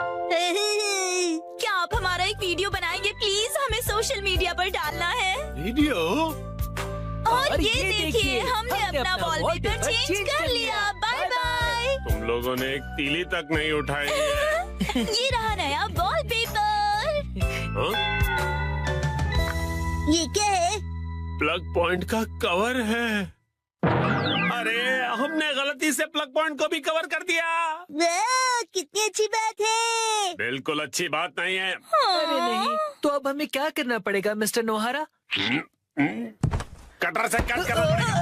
क्या आप हमारा एक वीडियो बनाएंगे प्लीज? हमें सोशल मीडिया पर डालना है। वीडियो? और ये देखिए, हमने अपना वॉलपेपर चेंज कर लिया। Bye bye. तुम लोगों ने एक तीली तक नहीं उठाई है। ये रहा नया वॉलपेपर। ये क्या है? प्लग पॉइंट का कवर है। अरे, हमने गलती से प्लग पॉइंट को भी कवर कर दिया। वाह, कितनी अच्छी बात है। बिल्कुल अच्छी बात नहीं है। अरे नहीं, तो अब हमें क्या करना पड़ेगा मिस्टर नोहारा? कटर से कट करना पड़ेगा।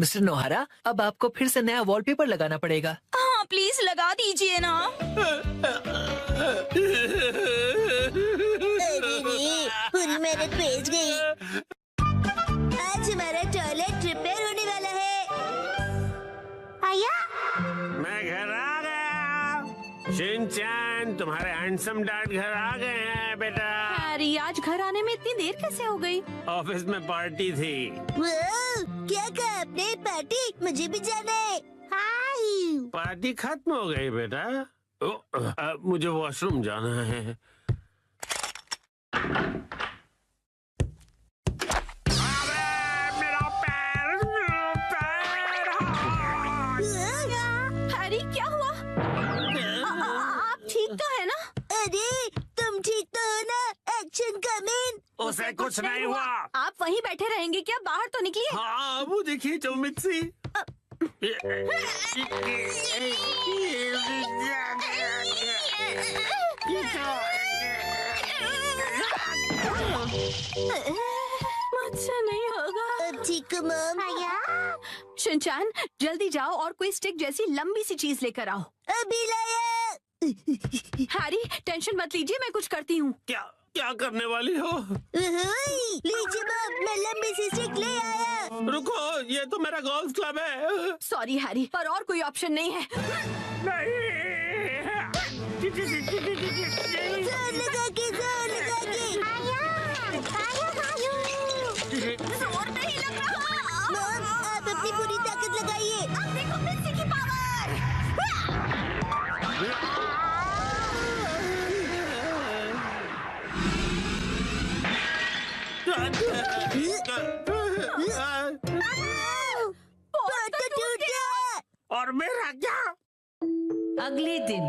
मिस्टर नोहारा, अब आपको फिर से नया वॉलपेपर लगाना पड़ेगा। हाँ प्लीज लगा दीजिए ना। अरे पूरी मेहनत भेज गई। आज हमारा टॉयलेट रिपेयर होने वाला है। आया मैं घर आ गया। शिनचैन, तुम्हारे हैंडसम डैड घर आ गए हैं बेटा। हैरी, आज घर आने में इतनी देर कैसे हो गई? ऑफिस में पार्टी थी। क्या कहा आपने? पार्टी? मुझे भी जाना है। हाय। पार्टी खत्म हो गई बेटा। मुझे वॉशरूम जाना है। हैरी, क्या हुआ? आप ठीक तो है ना? अरे तुम ठीक तो हो ना? Action coming. उसे कुछ नहीं हुआ। आप वहीं बैठे रहेंगे क्या? बाहर तो निकलिए। हाँ वो देखिए जो मिक्सी। मुझसे नहीं होगा। अब ठीक हो मॉम? शिनचैन, जल्दी जाओ और कोई स्टिक जैसी लंबी सी चीज लेकर आओ। अभी लाया। हैरी, टेंशन मत लीजिए, मैं कुछ करती हूँ। क्या करने वाली हो? लीजिए मॉम, मैं लंबी सी स्टिक ले आया। रुको, ये तो मेरा गोल्फ क्लब है। सॉरी हैरी, पर और कोई ऑप्शन नहीं है। जोर लगा के जोर नहीं लग रहा। मॉम, आप अपनी पूरी ताकत लगाइए। अब देखो मिक्सी की पावर। तो टूट गया। और मेरा क्या? अगले दिन।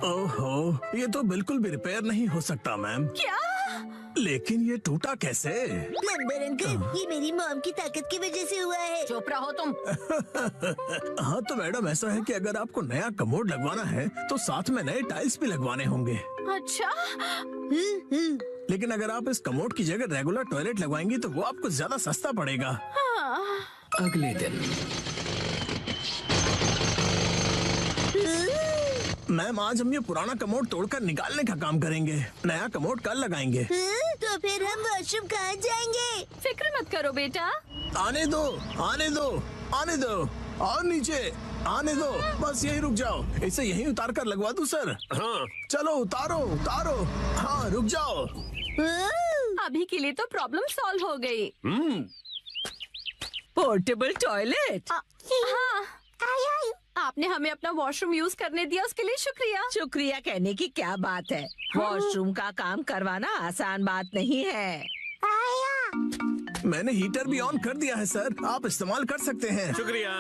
ओहो, ये तो बिल्कुल भी रिपेयर नहीं हो सकता मैम। क्या? लेकिन ये टूटा कैसे? प्लम्बर अंकल, ये मेरी मॉम की ताकत की वजह से हुआ है। चुप रहो तुम। हाँ तो मैडम, ऐसा है कि अगर आपको नया कमोड लगवाना है तो साथ में नए टाइल्स भी लगवाने होंगे। अच्छा, लेकिन अगर आप इस कमोड की जगह रेगुलर टॉयलेट लगवाएंगी तो वो आपको ज्यादा सस्ता पड़ेगा। अगले दिन। मैम, आज हम ये पुराना कमोड तोड़कर निकालने का काम करेंगे। नया कमोड कल लगाएंगे। तो फिर हम वॉशरूम कहाँ जाएंगे? फिक्र मत करो बेटा। आने दो, आने दो, आने दो। और नीचे आने दो। बस यही रुक जाओ। इसे यहीं उतार कर लगवा दूं सर? हाँ चलो उतारो उतारो। हाँ रुक जाओ। अभी के लिए तो प्रॉब्लम सॉल्व हो गई। Portable toilet. हाँ, आपने हमें अपना वॉशरूम यूज करने दिया, उसके लिए शुक्रिया। शुक्रिया कहने की क्या बात है? वॉशरूम का काम करवाना आसान बात नहीं है। मैंने हीटर भी ऑन कर दिया है सर, आप इस्तेमाल कर सकते हैं। शुक्रिया।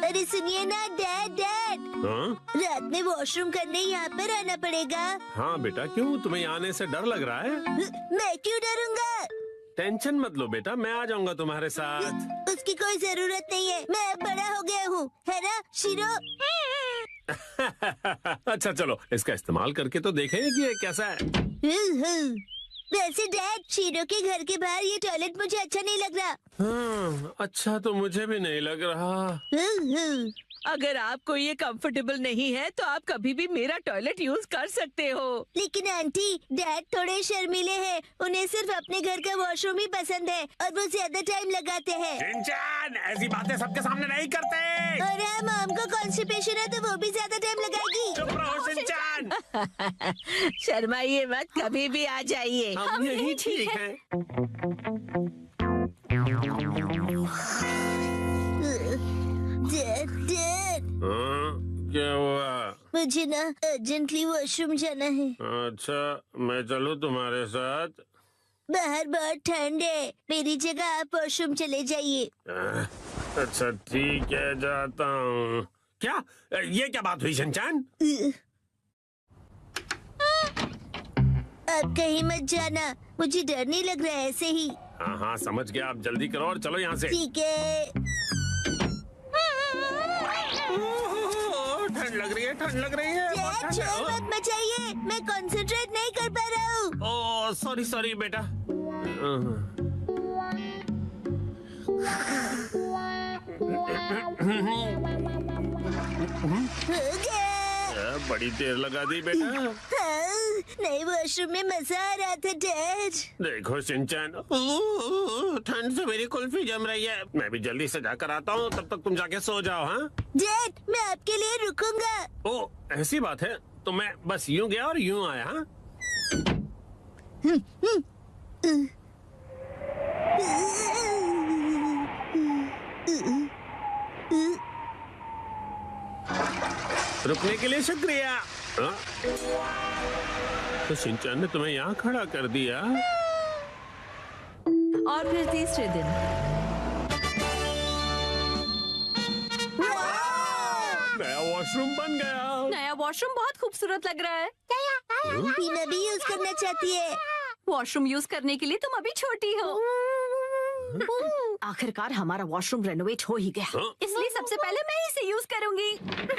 अरे सुनिए ना डैड, हाँ? रात में वॉशरूम करने यहाँ पर आना पड़ेगा। हाँ बेटा, क्यों तुम्हें आने से डर लग रहा है? मैं क्यों डरूंगा? टेंशन मत लो बेटा, मैं आ जाऊंगा तुम्हारे साथ। उसकी कोई जरूरत नहीं है, मैं अब बड़ा हो गया हूँ, है ना शिरो? अच्छा चलो, इसका इस्तेमाल करके तो देखें कि ये कैसा है। वैसे डैड, शिरो के घर के बाहर ये टॉयलेट मुझे अच्छा नहीं लग रहा। हाँ, अच्छा तो मुझे भी नहीं लग रहा। अगर आपको ये कंफर्टेबल नहीं है तो आप कभी भी मेरा टॉयलेट यूज कर सकते हो। लेकिन आंटी, डैड थोड़े शर्मीले हैं, उन्हें सिर्फ अपने घर का वॉशरूम ही पसंद है और वो ज्यादा टाइम लगाते हैं। शिनचैन, ऐसी बातें सबके सामने नहीं करते। और हाँ, मॉम को कॉन्स्टिपेशन है तो वो भी ज्यादा टाइम लगाएगी। चुप रहो शिनचैन। शर्माइए मत, कभी भी आ जाइए। हम यही ठीक है। डैड, क्या हुआ? मुझे ना अर्जेंटली वॉशरूम जाना है। अच्छा, मैं चलूं तुम्हारे साथ? बाहर बहुत ठंड है, मेरी जगह आप वॉशरूम चले जाइए। अच्छा ठीक है, जाता हूँ। क्या ये क्या बात हुई शिनचैन? आप कहीं मत जाना, मुझे डर नहीं लग रहा है ऐसे ही। हाँ हाँ समझ गया, आप जल्दी करो और चलो यहाँ से। ठीक है। ठंड लग रही है, ठंड लग रही है। डैड, शोर मत मचाइए, मैं कंसंट्रेट नहीं कर पा रहा हूँ। ओह सॉरी सॉरी बेटा। हो गया। बड़ी देर लगा दी बेटा। हाँ, नए वॉशरूम में मजा आ रहा था डैड। देखो शिनचैन, ठंड से मेरी कुल्फी जम रही है। मैं भी जल्दी से जाकर आता हूँ, तब तक तुम जाके सो जाओ। हाँ डैड, मैं आपके लिए रुकूंगा। ओ, ऐसी बात है तो मैं बस यूं गया और यूं आया। हाँ रुकने के लिए शुक्रिया। हाँ? तो शिनचैन ने तुम्हें यहाँ खड़ा कर दिया। और फिर तीसरे दिन नया वॉशरूम बन गया। नया वॉशरूम बहुत खूबसूरत लग रहा है। पीना भी यूज करना चाहती है। वॉशरूम यूज करने के लिए तुम अभी छोटी हो। आखिरकार हमारा वॉशरूम रेनोवेट हो ही गया, इसलिए सबसे पहले मैं इसे यूज करूंगी।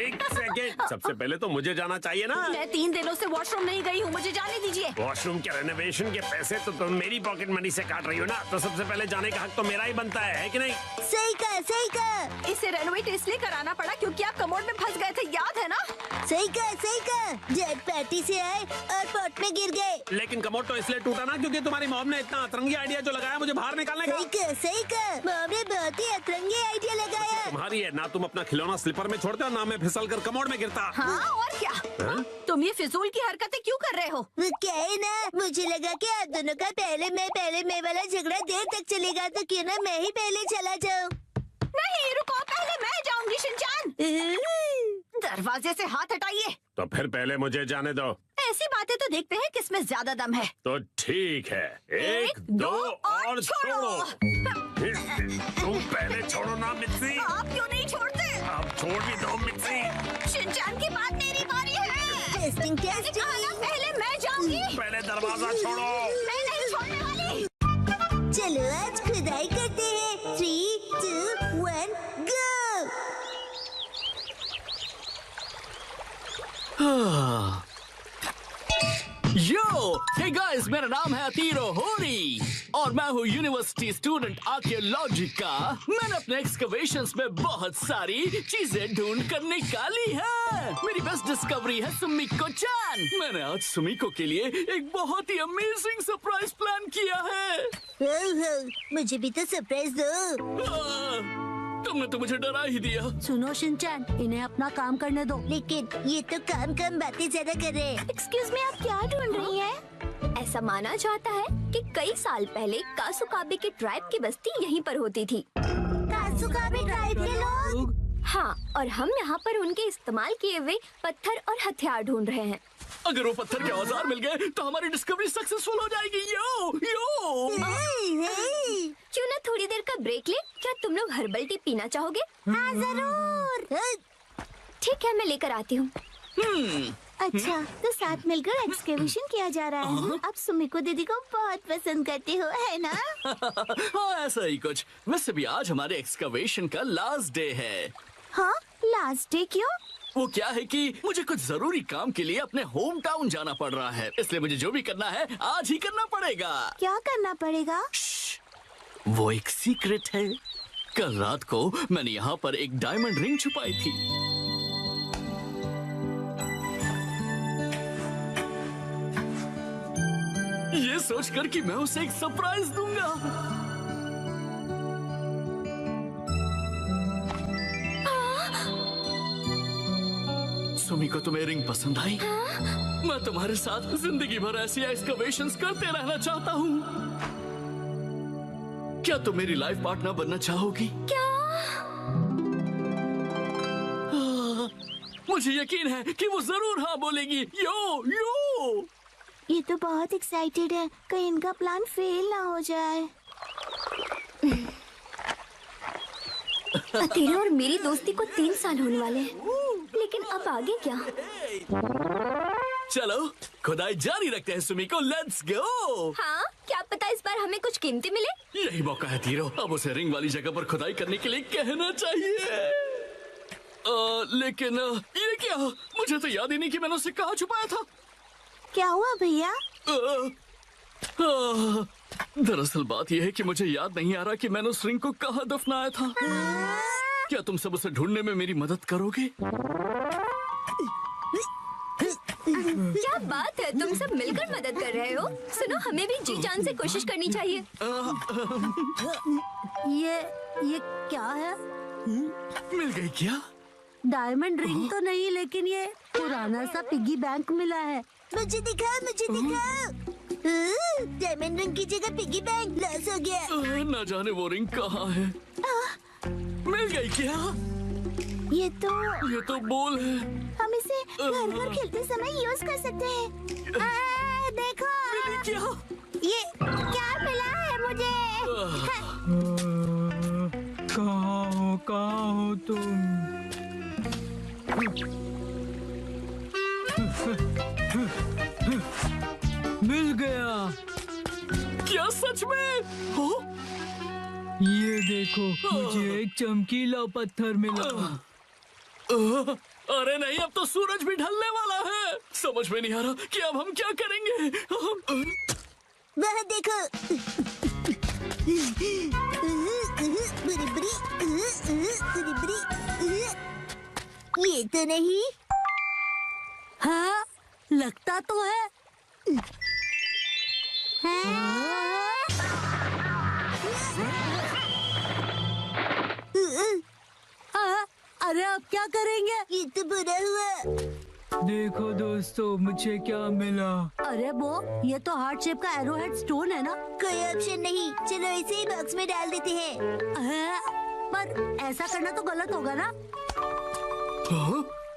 एक सेकेंड, सबसे पहले तो मुझे जाना चाहिए ना। मैं 3 दिनों से वॉशरूम नहीं गई हूँ, मुझे जाने दीजिए। वॉशरूम के रेनोवेशन के पैसे तो तुम मेरी पॉकेट मनी से काट रही हो ना, तो सबसे पहले जाने का हक तो मेरा ही बनता है कि नहीं? सही कहा, सही कहा। इसे रेनोवेट इसलिए कराना पड़ा क्योंकि आप कमोड में फंस गए थे, याद है ना? सही कहा, सही कहा। डैड पार्टी से आए और पॉट में गिर गए। लेकिन कमोड तो इसलिए टूटा ना क्योंकि तुम्हारी मॉम ने इतना अतरंगी आइडिया जो लगाया मुझे बाहर निकालने का। सही कहा, सही कहा। मॉम ने बहुत ही अतरंगी आइडिया लगाया। तुम्हारी है ना, तुम अपना खिलौना स्लीपर में छोड़ते हो ना मैं फिसल कर कमोड में गिरता। हाँ और क्या? तुम ये फिजूल की हरकतें क्यों कर रहे हो? वो क्या है ना, मुझे लगा कि आप दोनों का पहले मैं वाला झगड़ा देर तक चलेगा, तो क्यों ना मैं ही पहले चला जाऊँ। नहीं रुको, पहले मैं जाऊंगी शिनचैन। दरवाजे से हाथ हटाइए। तो फिर पहले मुझे जाने दो। ऐसी बातें तो देखते हैं किसमें ज्यादा दम है। तो ठीक है, 1, 2 और छोड़ो। तुम पहले छोड़ो ना मित्सी। आप क्यों नहीं छोड़ते? आप छोड़ भी दो मित्सी। शिनचैन की बात मेरी बारी है। Testing testing. पहले मैं जाऊंगी। पहले दरवाजा छोड़ो। मैं नहीं छोड़ने वाली। चलो आज खुदाई करते हैं। 3, 2, 1 गो। यो, हे गाइस, मेरा नाम है अतीरो होरी और मैं हूँ यूनिवर्सिटी स्टूडेंट आर्कियोलॉजी का। मैंने अपने एक्सकवेशंस में बहुत सारी चीजें ढूंढ कर निकाली है। मेरी बेस्ट डिस्कवरी है सुमिको चान। मैंने आज सुमिको के लिए एक बहुत ही अमेजिंग सरप्राइज प्लान किया है। मुझे भी तो सरप्राइज दो। तुमने तो मुझे डरा ही दिया। सुनो शिनचैन, इन्हें अपना काम करने दो। लेकिन ये तो काम बातें ज्यादा कर रहे हैं। एक्सक्यूज मी, आप क्या ढूंढ रही हैं? ऐसा माना जाता है कि कई साल पहले कासुकाबे के ट्राइब की बस्ती यहीं पर होती थी। कासुकाबे ट्राइब के लोग? हाँ, और हम यहाँ पर उनके इस्तेमाल किए हुए पत्थर और हथियार ढूंढ रहे हैं। अगर वो पत्थर के औजार मिल गए तो हमारी डिस्कवरी सक्सेसफुल हो जाएगी। यो यो। क्यों ना थोड़ी देर का ब्रेक ले? क्या तुम लोग हर्बल टी पीना चाहोगे? हाँ जरूर। ठीक है, मैं लेकर आती हूँ। अच्छा, तो साथ मिलकर एक्सकेवेशन किया जा रहा है। आप सुमिको दीदी को बहुत पसंद करते हो, है ना? हाँ, ऐसा ही कुछ। वैसे भी आज हमारे एक्सकवेशन का लास्ट डे है। हाँ, लास्ट डे क्यों? वो क्या है कि मुझे कुछ जरूरी काम के लिए अपने होम टाउन जाना पड़ रहा है, इसलिए मुझे जो भी करना है आज ही करना पड़ेगा। क्या करना पड़ेगा? वो एक सीक्रेट है। कल रात को मैंने यहाँ पर एक डायमंड रिंग छुपाई थी। ये सोचकर कि मैं उसे एक सरप्राइज दूंगा। सुमिको, तुम्हें रिंग पसंद आई? मैं तुम्हारे साथ जिंदगी भर ऐसी एक्सकवेशंस करते रहना चाहता हूँ। क्या तुम मेरी लाइफ पार्टनर बनना चाहोगी? क्या? मुझे यकीन है कि वो जरूर हाँ बोलेगी। यो यो। ये तो बहुत एक्साइटेड है, कहीं इनका प्लान फेल ना हो जाए। अतीरो और मेरी दोस्ती को 3 साल होने वाले हैं, लेकिन अब आगे क्या? चलो खुदाई जारी रखते हैं सुमिको, लेट्स गो। हाँ, क्या पता इस बार हमें कुछ कीमती मिले। यही मौका है तीरो, अब उसे रिंग वाली जगह पर खुदाई करने के लिए कहना चाहिए। लेकिन ये क्या? मुझे तो याद ही नहीं कि मैंने उसे कहाँ छुपाया था। क्या हुआ भैया? दरअसल बात यह है कि मुझे याद नहीं आ रहा कि मैंने उस रिंग को कहाँ दफनाया था। क्या तुम सब उसे ढूंढने में मेरी मदद करोगे? क्या बात है, तुम सब मिलकर मदद कर रहे हो। सुनो, हमें भी जी जान से कोशिश करनी चाहिए। ये क्या है? मिल गई क्या? डायमंड रिंग तो नहीं, लेकिन ये पुराना सा पिगी बैंक मिला है। मुझे दिखाओ, मुझे दिखाओ। डायमंड रिंग की जगह पिगी बैंक लॉस हो गया। न जाने वो रिंग कहाँ है। मिल गई क्या? ये तो बोल है। हम इसे घर पर खेलते समय यूज कर सकते हैं। देखो क्या? ये क्या मिला है मुझे। कहाँ हो तुम? मिल गया। क्या सच में? हो? ये देखो, मुझे एक चमकीला पत्थर मिला। अरे नहीं, अब तो सूरज भी ढलने वाला है। समझ में नहीं आ रहा कि अब हम क्या करेंगे। वह देखो। ये तो नहीं। हाँ, लगता तो है। अरे अब क्या करेंगे? ये तो बुरा हुआ। देखो दोस्तों, मुझे क्या मिला। अरे वो, ये तो हार्ट शेप का एरोहेड स्टोन है ना। कोई ऑप्शन नहीं, चलो इसे ही बॉक्स में डाल देते हैं। पर ऐसा करना तो गलत होगा ना।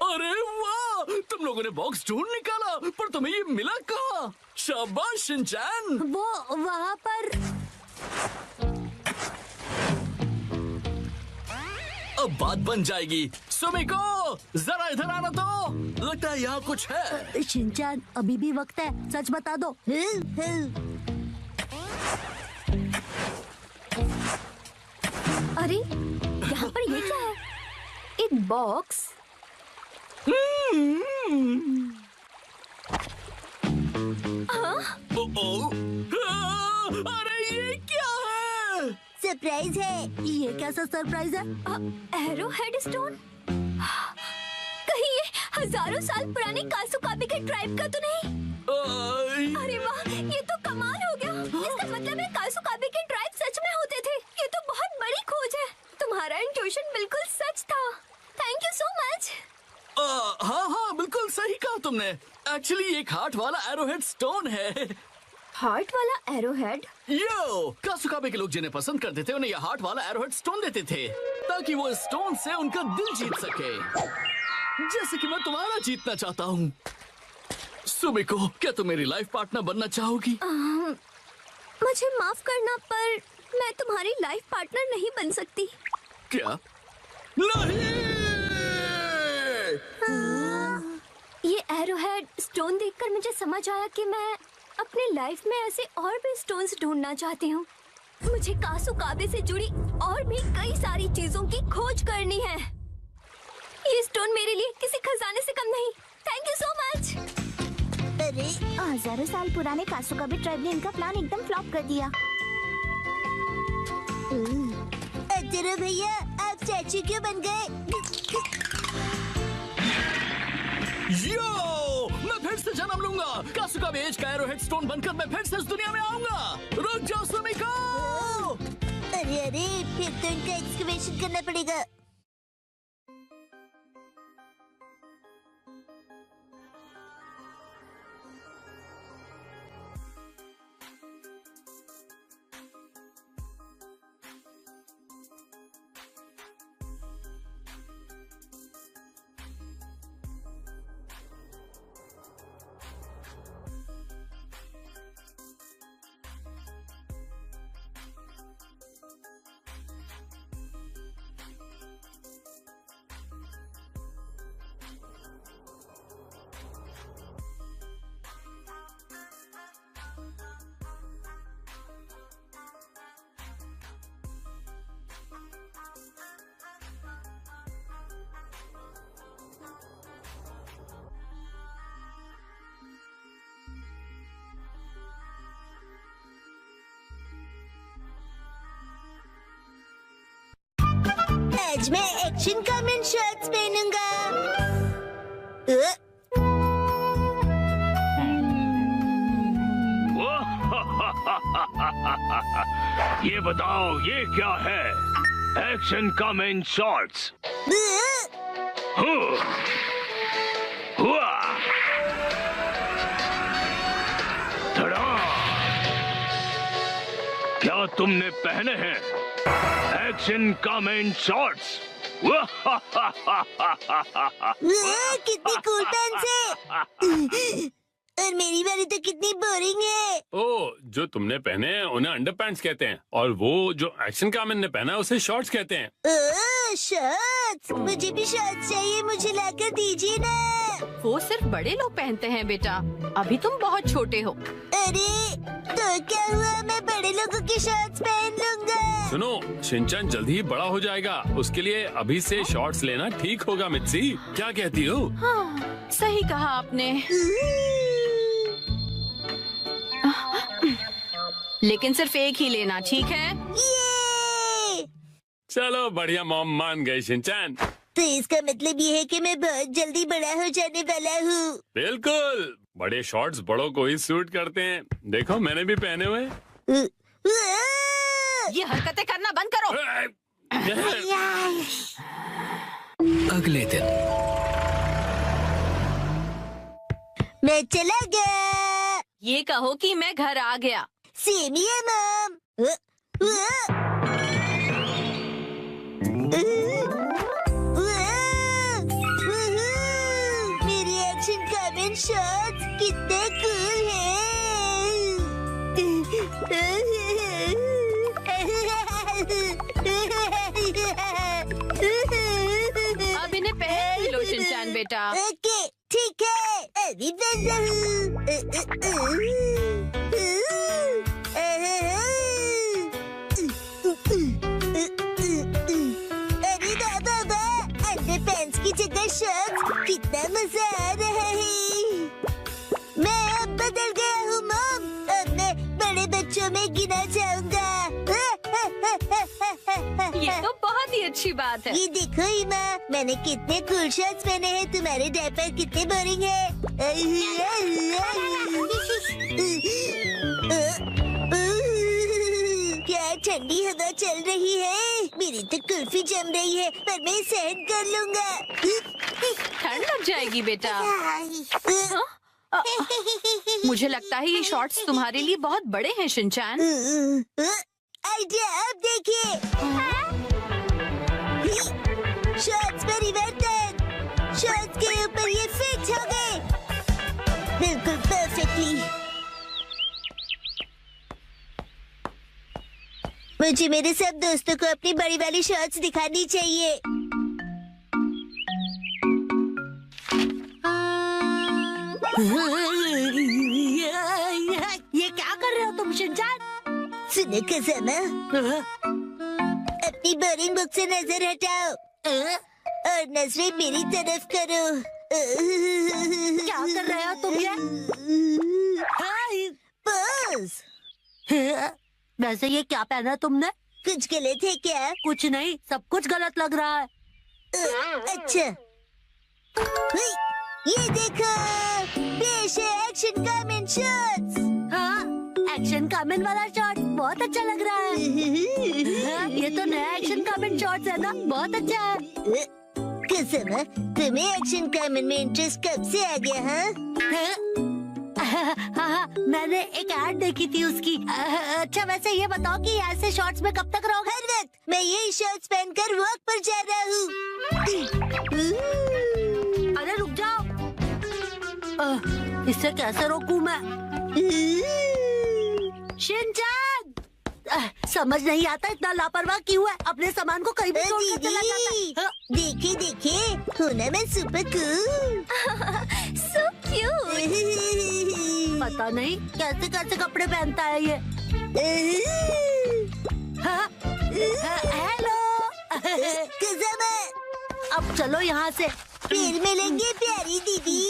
अरे वाह, तुम लोगों ने बॉक्स ढूंढ निकाला, पर तुम्हें ये मिला कहाँ? शाबाश शिनचैन। वो वहाँ पर। अब बात बन जाएगी। सुमिको, जरा इधर आना तो। लगता है यहाँ कुछ है। शिनचैन, अभी भी वक्त है, सच बता दो। अरे यहाँ पर ये क्या है? एक बॉक्स। अरे ये क्या है? सरप्राइज है। ये कैसा सरप्राइज है? Arrow head stone? कहीं ये हजारों साल पुराने कासुकाबे के ट्राइब का तो नहीं? अरे वाह, ये तो कमाल हो गया। इसका मतलब है कासुकाबे के ट्राइब सच में होते थे। ये तो बहुत बड़ी खोज है। तुम्हारा इंट्यूशन बिल्कुल सच था। Thank you so much. हाँ, बिल्कुल सही कहा तुमने। एक्चुअली एक हार्ट वाला एरोहेड स्टोन है। हार्ट वाला एरोहेड? यो, कासुकाबे के लोग जिन्हें पसंद करते थे उन्हें यह हार्ट वाला एरोहेड स्टोन देते थे, ताकि वो स्टोन से उनका दिल जीत सके, जैसे कि मैं तुम्हारा जीतना चाहता हूँ। सुमिको, क्या तुम मेरी लाइफ पार्टनर बनना चाहोगी? मुझे माफ करना, पर मैं तुम्हारी लाइफ पार्टनर नहीं बन सकती। क्या? नहीं! ये एरोहेड स्टोन देखकर मुझे समझ आया कि मैं अपने लाइफ में ऐसे और भी स्टोन्स ढूंढना चाहती हूँ। मुझे कासुकाबे से जुड़ी और भी कई सारी चीजों की खोज करनी है। ये स्टोन मेरे लिए किसी खजाने से कम नहीं। Thank you so much. अरे, हजारों साल पुराने कासुकाबे ट्राइब ने इनका प्लान एकदम फ्लॉप कर दिया। अतरो भैया, आप चाचू क्यों बन गए? यो, मैं फिर से जन्म लूंगा। कासुकाबे एज का एरोहेड स्टोन बनकर मैं फिर से इस दुनिया में आऊंगा। रुक जाओ सुमिको। अरे, फिर तो इनका एक्सकवेशन करना पड़ेगा। आज मैं एक्शन कमेंट शर्ट्स पहनूंगा। ये बताओ ये क्या है? Action comment shorts. क्या तुमने पहने हैं एक्शन कमेंट शॉर्ट्स? कितनी कूल पैंट्स है और मेरी वाली तो कितनी बोरिंग है। ओ, जो तुमने पहने हैं उन्हें अंडरपैंट्स कहते हैं और वो जो एक्शन कामिन ने पहना है उसे शॉर्ट्स कहते हैं। शॉर्ट्स, मुझे भी शॉर्ट्स चाहिए, मुझे लाकर दीजिए ना। वो सिर्फ बड़े लोग पहनते हैं बेटा, अभी तुम बहुत छोटे हो। अरे तो क्या हुआ, मैं बड़े लोगों की शॉर्ट्स पहन लूंगा। सुनो, शिनचैन जल्दी ही बड़ा हो जाएगा, उसके लिए अभी से शॉर्ट्स लेना ठीक होगा। मित्सी, क्या कहती हो? हाँ, सही कहा आपने। लेकिन सिर्फ एक ही लेना, ठीक है? चलो बढ़िया, मॉम मान गई शिनचैन। तो इसका मतलब ये है कि मैं बहुत जल्दी बड़ा हो जाने वाला हूँ। बिल्कुल, बड़े शॉर्ट्स बड़ों को ही सूट करते हैं। देखो मैंने भी पहने हुए। ये हरकतें करना बंद करो। अगले दिन मैं चला गया। ये कहो कि मैं घर आ गया। सेम ही है मॉम। मेरी एक्शन कमेंट शॉट्स कितने कूल हैं। अब इन्हें पहन लो शिनचैन बेटा। ओके ठीक है, अभी पहन अरे बाबा, अंडरपैंट्स की जगह शर्ट्स, कितना मजा आ रहा है। मैं अब बदल गया हूँ मॉम, अब मैं बड़े बच्चों में गिना जाऊंगा। ये तो बहुत ही अच्छी बात है। ये देखो ईमा, मैंने कितने कूल शर्ट्स पहने हैं, तुम्हारे डायपर कितने बोरिंग है। क्या ठंडी हवा चल रही है, मेरी तो कुल्फी जम रही है, पर मैं सहन कर लूंगा। ठंड लग जाएगी बेटा। मुझे लगता है ये शॉर्ट्स तुम्हारे लिए बहुत बड़े हैं शिनचैन। आइडिया, अब देखिए। शॉर्ट्स परिवर्तन, शॉर्ट्स के ऊपर ये फिट हो गए बिल्कुल परफेक्टली। मुझे मेरे सब दोस्तों को अपनी बड़ी वाली शॉर्ट्स दिखानी चाहिए। ये क्या कर रहे हो तुम शिनचैन? सुनो कज़ामा, अपनी बोरिंग बुक से नजर हटाओ और नजरें मेरी तरफ करो। क्या कर रहे हो तुम ये? बस। वैसे ये क्या पहना तुमने? कुछ गलत है क्या? कुछ नहीं, सब कुछ गलत लग रहा है। अच्छा, ये देखो, पेश है एक्शन कमेंट शॉट्स। हाँ, एक्शन कमेंट वाला शॉट बहुत अच्छा लग रहा है। ये तो नया एक्शन कमेंट शॉट्स है ना, बहुत अच्छा है। कज़ामा, तुम्हें एक्शन कमेंट में इंटरेस्ट कब से आ गया? हाँ, मैंने एक ऐड देखी थी उसकी। अच्छा वैसे ये बताओ कि ऐसे शॉर्ट्स में कब तक रहोगे? हर वक्त मैं यही शॉर्ट्स पहनकर वॉक पर जा रहा हूँ। अरे रुक जाओ, इससे कैसे रोकूं मैं? शिनचैन, समझ नहीं आता इतना लापरवाह क्यों है, अपने सामान को कहीं भी छोड़कर चला जाता है। देखिए देखिए, हूँ ना मैं सुपर कूल। So cute. पता नहीं कैसे कैसे कपड़े पहनता है ये। हेलो कज़ामा, अब चलो यहाँ से। फिर मिलेंगे प्यारी दीदी।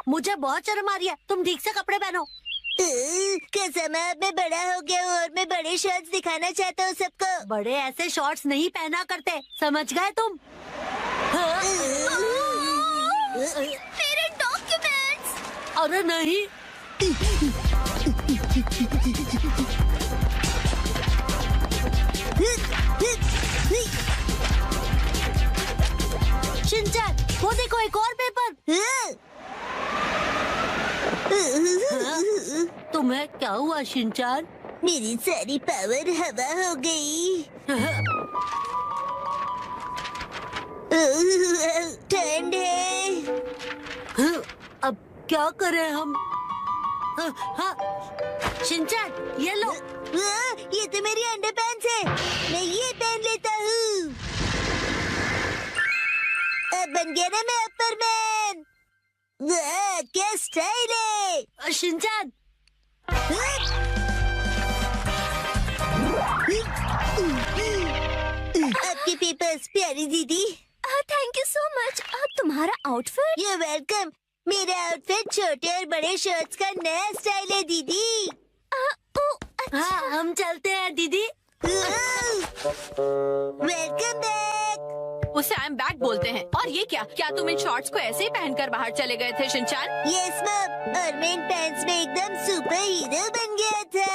मुझे बहुत शर्म आ रही है, तुम ठीक से कपड़े पहनो। कसम है, मैं बड़ा हो गया हूँ और मैं बड़े शॉर्ट्स दिखाना चाहता हूँ सबको। बड़े ऐसे शॉर्ट्स नहीं पहना करते, समझ गए तुम? मेरे डॉक्यूमेंट्स। अरे नहीं। शिनचैन, वो देखो एक और पेपर। तुम्हें क्या हुआ शिनचैन? मेरी सारी पावर हवा हो गई। ठंड है। अब क्या करें हम? हाँ, शिनचैन ये लो। ये तो मेरी अंडरपैंट्स है, मैं ये पहन लेता हूँ। अब बन गया ना मैं अपर-मैन। क्या स्टाइल है शिनचैन। आपके पेपर्स प्यारी दीदी। Thank you so much. तुम्हारा आउटफिट? You welcome. मेरा आउटफिट छोटे और बड़े शर्ट्स का नया स्टाइल है दीदी। हाँ, हम चलते हैं दीदी। Welcome back. उसे आई एम बैक बोलते हैं। और ये क्या तुम इन शॉर्ट्स को ऐसे ही पहनकर बाहर चले गए थे शिनचैन? यस मैम, और मैं इन पैंट्स में एकदम सुपर हीरो बन गया था।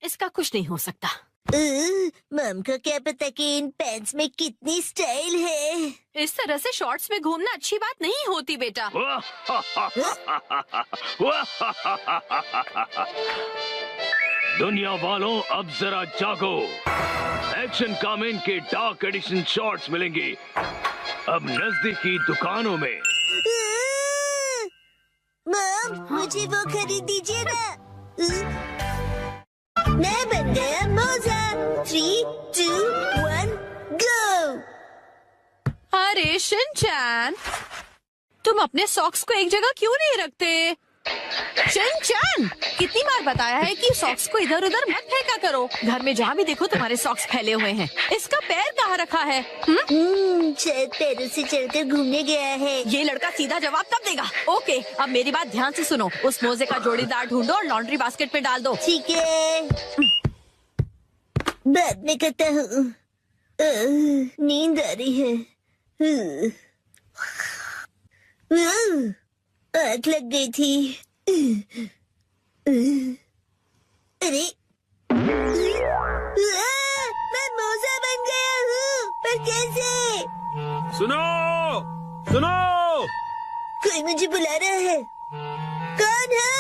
इसका कुछ नहीं हो सकता। मम को क्या पता कि इन पैंट्स में कितनी स्टाइल है। इस तरह से शॉर्ट्स में घूमना अच्छी बात नहीं होती बेटा। दुनिया वालों, अब जरा जागो। एक्शन कामेन के डार्क एडिशन शॉर्ट्स मिलेंगे अब नजदीकी दुकानों में। मम, मुझे वो खरीद दीजिए ना। मैं बन गया मोजा। 3, 2, 1, गो। अरे शिनचैन, तुम अपने सॉक्स को एक जगह क्यों नहीं रखते? शिनचैन, कितनी बार बताया है कि सॉक्स को इधर उधर मत फेंका करो। घर में जहाँ भी देखो तुम्हारे सॉक्स फैले हुए हैं। इसका पैर कहाँ रखा है? शायद पैरों से चलकर घूमने गया है। ये लड़का सीधा जवाब तब देगा। ओके, अब मेरी बात ध्यान से सुनो। उस मोजे का जोड़ीदार ढूंढो और लॉन्ड्री बास्केट में डाल दो। ठीक है, बाद में करता हूँ। नींद आ रही है। आग लग गई थी। अरे मैं मोजा बन गया हूँ, पर कैसे? सुनो सुनो, कोई मुझे बुला रहा है। कौन है?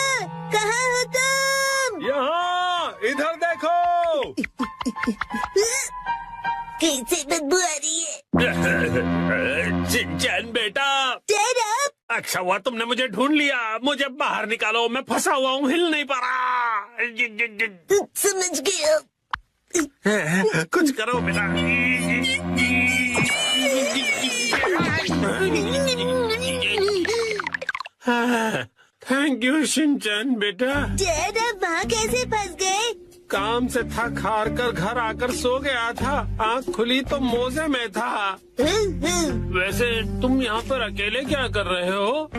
कहाँ हो तुम? यहाँ इधर देखो। कैसे बदबू आ रही है? शिनचैन बेटा। Shut up! अच्छा हुआ तुमने मुझे ढूंढ लिया। मुझे बाहर निकालो, मैं फंसा हुआ हूँ, हिल नहीं पा रहा। समझ गया। कुछ करो बेटा। थैंक यू शिनचैन बेटा। डैड, आप वहाँ कैसे फंस गए? काम से थक हार कर घर आकर सो गया था। आँख खुली तो मोजे में था। वैसे तुम यहाँ पर अकेले क्या कर रहे हो?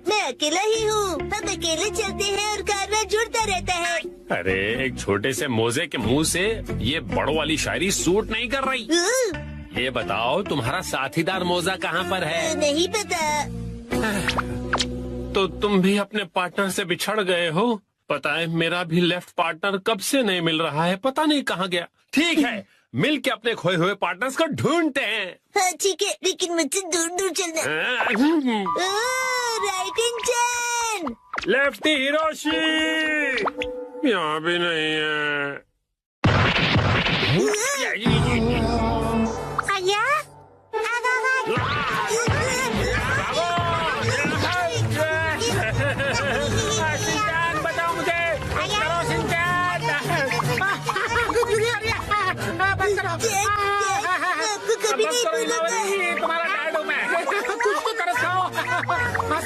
मैं अकेला ही हूँ। हम अकेले चलते हैं और कारवां जुड़ता रहता है। अरे एक छोटे से मोजे के मुंह से ये बड़ो वाली शायरी सूट नहीं कर रही। ये बताओ तुम्हारा साथीदार मोजा कहाँ पर है? नहीं पता। तो तुम भी अपने पार्टनर से बिछड़ गए हो? पता है मेरा भी लेफ्ट पार्टनर कब से नहीं मिल रहा है, पता नहीं कहाँ गया। ठीक है, मिल के अपने खोए हुए पार्टनर्स को ढूंढते हैं। हाँ ठीक है, लेकिन मुझसे दूर दूर चलना। Right in turn. Lefty Hiroshi यहाँ भी नहीं है। आया? शिनचैन बताओ मुझे। करो शिनचैन। आपको कभी नहीं भूलूंगा। तुम्हारा डैड हूँ मैं। कुछ तो तरस खाओ।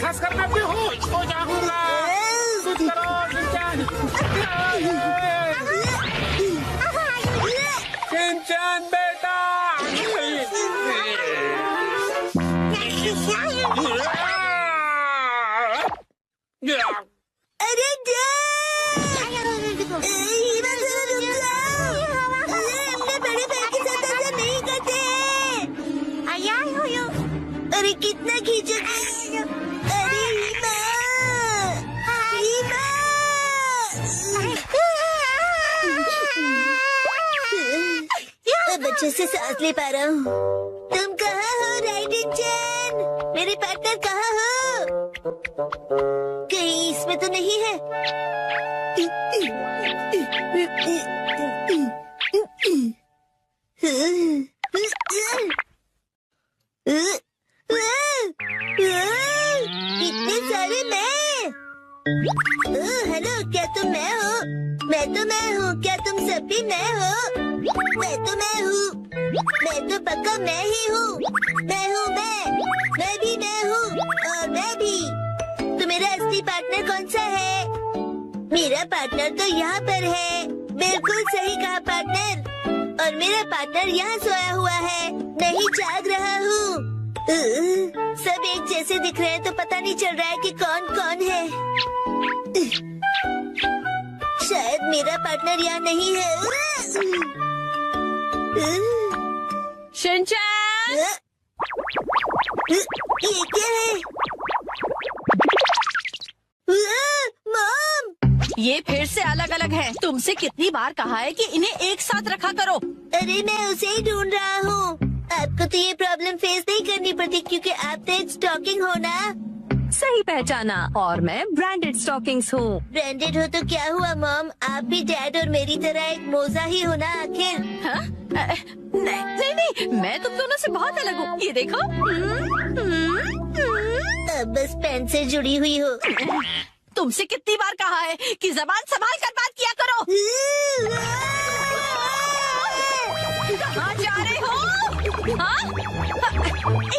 हंस कर मैं बेहोश हो जाऊंगा। कुछ करो शिनचैन। शिनचैन बेटा। अच्छे से सांस ले पा रहा हूँ। तुम कहाँ हो राइडेंचन? मेरे पार्टनर कहाँ हो? कहीं इसमें तो नहीं है? इतने सारे मैं। हेलो, क्या तुम मैं हो? मैं तो मैं हूँ। क्या तुम सब भी मैं हो? मैं तो मैं हूँ। मैं तो पक्का मैं ही हूँ। मैं हूँ मैं भी मैं हूँ और मैं भी। तो मेरा असली पार्टनर कौन सा है? मेरा पार्टनर तो यहाँ पर है। बिल्कुल सही कहा पार्टनर। और मेरा पार्टनर यहाँ सोया हुआ है, नहीं जाग रहा हूँ। सब एक जैसे दिख रहे हैं तो पता नहीं चल रहा है कि कौन कौन है। शायद मेरा पार्टनर यहाँ नहीं है। शिनचैन! ये क्या है? मॉम! ये फिर से अलग अलग है। तुमसे कितनी बार कहा है कि इन्हें एक साथ रखा करो। अरे मैं उसे ही ढूंढ रहा हूँ। आपको तो ये प्रॉब्लम फेस नहीं करनी पड़ती क्योंकि आप तो एक स्टॉकिंग हो ना। सही पहचाना। और मैं ब्रांडेड स्टॉकिंग्स हूँ। ब्रांडेड हो तो क्या हुआ मॉम? आप भी डैड और मेरी तरह एक मोजा ही हो ना आखिर। नहीं, मैं तुम दोनों से बहुत अलग हूँ। ये देखो। अब बस पेन से जुड़ी हुई हो। तुमसे कितनी बार कहा है कि जबान संभाल कर बात किया करो। कहाँ जा रहे हो? हाँ?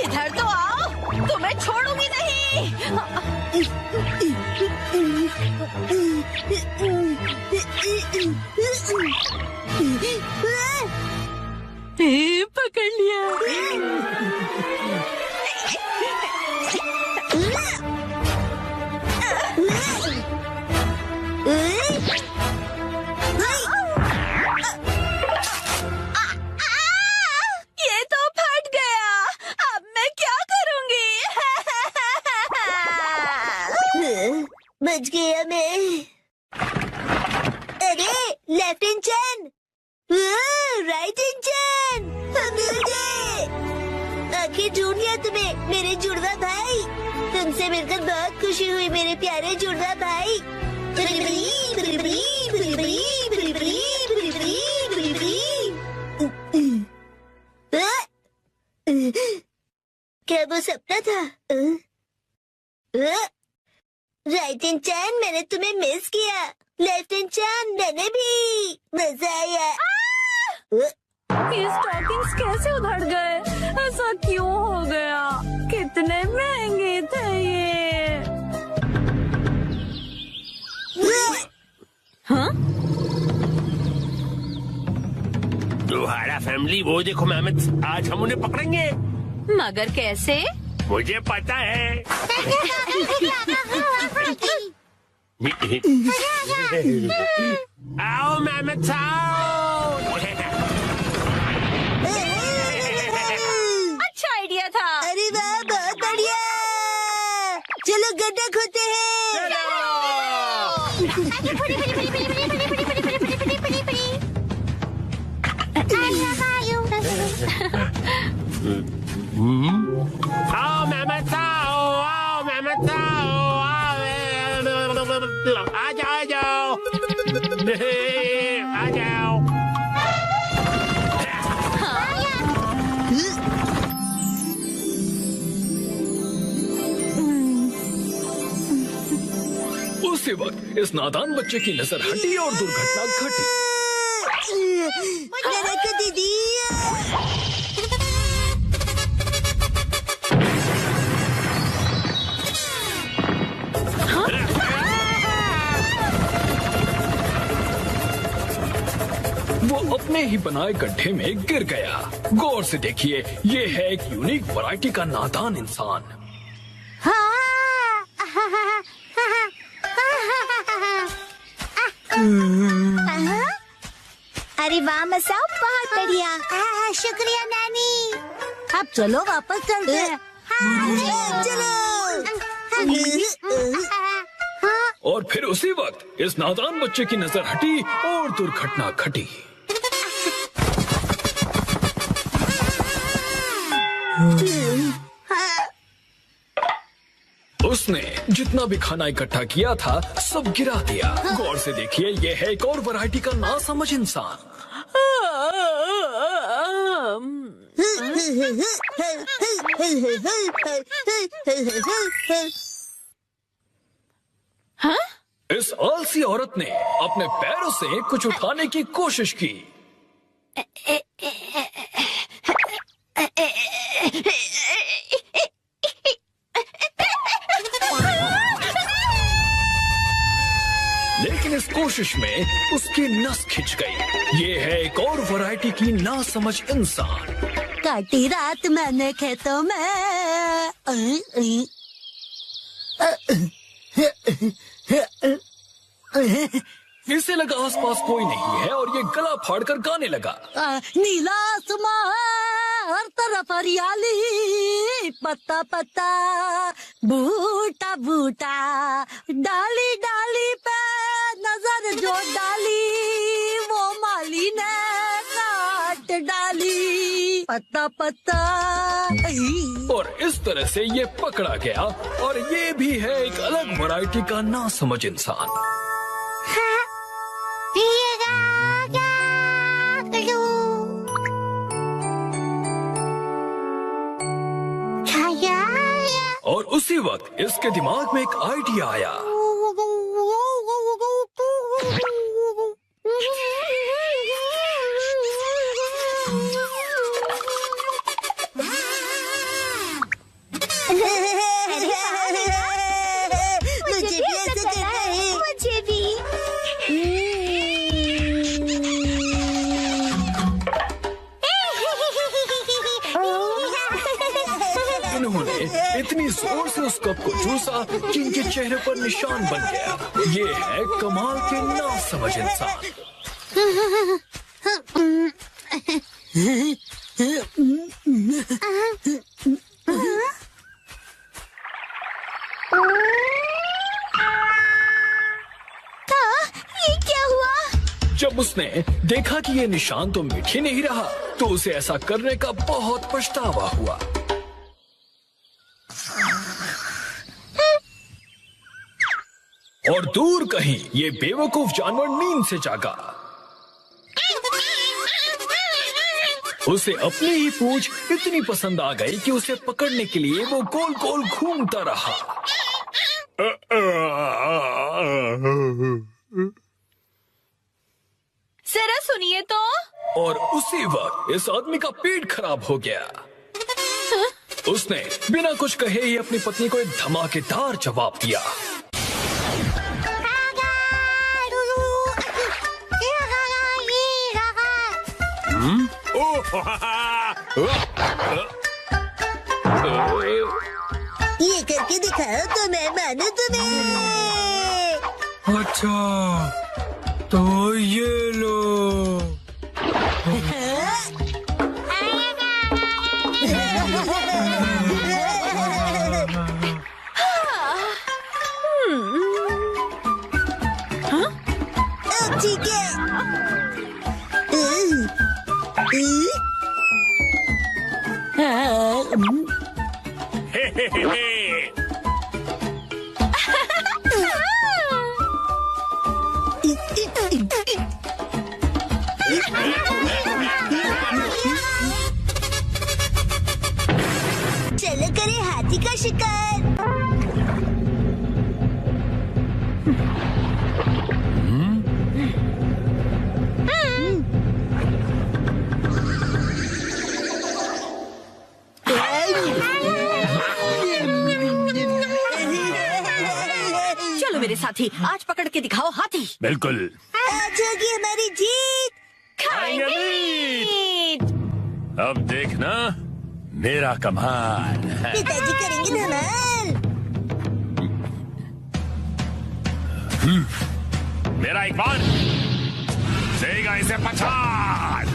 इधर तो आओ, तुम्हें छोड़ूंगी नहीं। पकड़ लिया। ये तो फट गया। अब मैं क्या करूंगी? बच गया मैं। अरे लेफ्ट इंजन, राइट इंजन, मिल गए। आखिर ढूंढ लिया तुम्हें मेरे जुड़वा भाई। तुमसे मिलकर बहुत खुशी हुई मेरे प्यारे जुड़वा भाई। क्या वो सपना था? राइट इंजन, मैंने तुम्हें मिस किया। लेफ्ट इंजन, मैंने भी। मजा आया। ये स्टॉकिंग्स कैसे उधड़ गए? ऐसा क्यों हो गया? कितने महंगे थे ये। हाँ? तुम्हारा फैमिली वो देखो मेहमद, आज हम उन्हें पकड़ेंगे। मगर कैसे? मुझे पता है। आओ मेहमद आओ। अच्छा आइडिया था। अरे वाह, बहुत बढ़िया। चलो गड्ढा खोदते हैं। आओ मेहमद आओ मेहमद आओ। आ जाओ आ जाओ। उसी वक्त इस नादान बच्चे की नजर हटी और दुर्घटना घटी। दीदी, वो अपने ही बनाए गड्ढे में गिर गया। गौर से देखिए, ये है एक यूनिक वैरायटी का नादान इंसान। अरे वाह मसाओ, बहुत बढ़िया। शुक्रिया नानी। अब चलो वापस चलते हैं। और फिर उसी वक्त इस नादान बच्चे की नजर हटी और दुर्घटना घटी। उसने जितना भी खाना इकट्ठा किया था सब गिरा दिया। गौर से देखिए, ये है एक और वैरायटी का नासमझ इंसान। हाँ? इस आलसी औरत ने अपने पैरों से कुछ उठाने की कोशिश की। लेकिन इस कोशिश में उसकी नस खिंच गई। ये है एक और वैरायटी की नासमझ इंसान। काटी रात मैंने खेतों में। इसे लगा आसपास कोई नहीं है और ये गला फाड़कर गाने लगा। नीला आसमां हर तरफ हरियाली, पत्ता पत्ता बूटा बूटा, डाली डाली पे नजर जो डाली वो माली ने काट डाली, पत्ता पत्ता। और इस तरह से ये पकड़ा गया और ये भी है एक अलग वैरायटी का नासमझ इंसान। और उसी वक्त इसके दिमाग में एक आइडिया आया। मुझे भी ऐसा करना है। मुझे भी। इन्होंने इतनी जोर से उस कप को चूसा कि इनके चेहरे पर निशान बन गया। ये है कमाल के नासमझ इंसान। ये क्या हुआ? जब उसने देखा कि ये निशान तो मिट ही नहीं रहा, तो उसे ऐसा करने का बहुत पछतावा हुआ। और दूर कहीं ये बेवकूफ जानवर नींद से जागा। उसे अपनी ही पूंछ इतनी पसंद आ गई कि उसे पकड़ने के लिए वो गोल गोल घूमता रहा। जरा सुनिए तो। और उसी वक्त इस आदमी का पेट खराब हो गया। उसने बिना कुछ कहे ही अपनी पत्नी को एक धमाकेदार जवाब दिया। ये करके दिखाओ तो मैं मानू तुम्हें। अच्छा, तो ये लो। अब ठीक है। चलो करें हाथी का शिकार। चलो मेरे साथी, आज पकड़ के दिखाओ हाथी। बिल्कुल। आज होगी हमारी जीत। अब देखना मेरा कमाल। पिताजी करेंगे धमाल। मेरा एक बार देगा इसे पछाड़।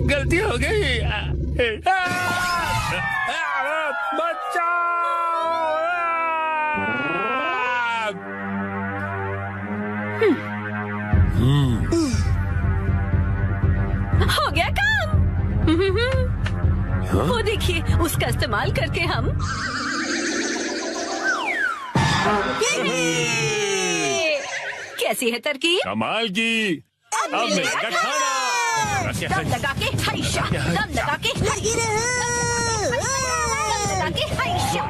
गलती हो गई। वो देखिए, उसका इस्तेमाल करके हम कैसी है तरकीब? कमाल की। अब मिलेगा खाना। दम लगा के हाइशा, दम लगा के लगी रहो। दम लगा के हाइशा।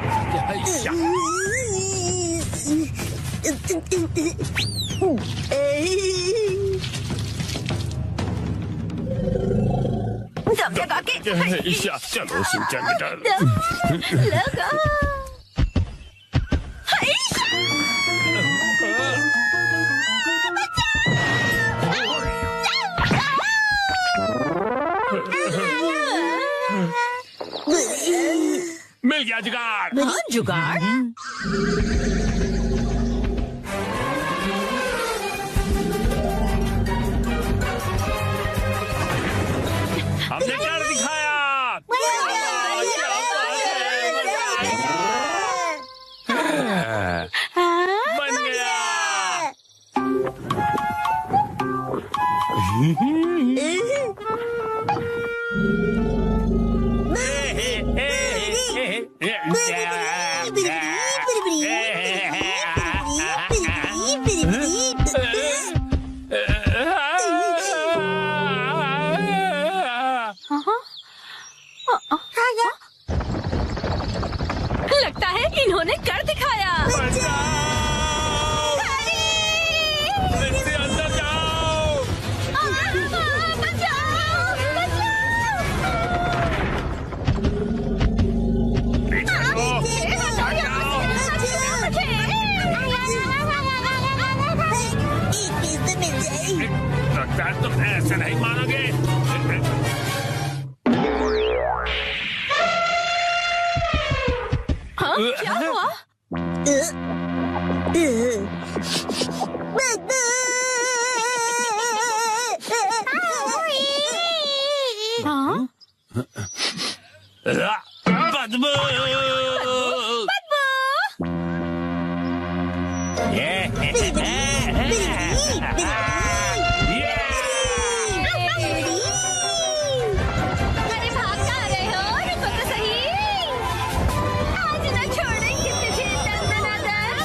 दम लगा के ईशा, चलो सूचन बेटा। लगा मिल गया जुगाड़। हाँ, जुगाड़। हमने कर दिखाया। बन गया। लगता है इन्होंने कर दिखाया। इससे अंदर जाओ। लगता है तुम ऐसे नहीं मानोगे। हाँ, क्या हुआ? हाँ? बदबू। अरे भाग कहाँ रहे हो? रुको तो सही। आज ना छोड़ेंगे तुझे दंदनादन।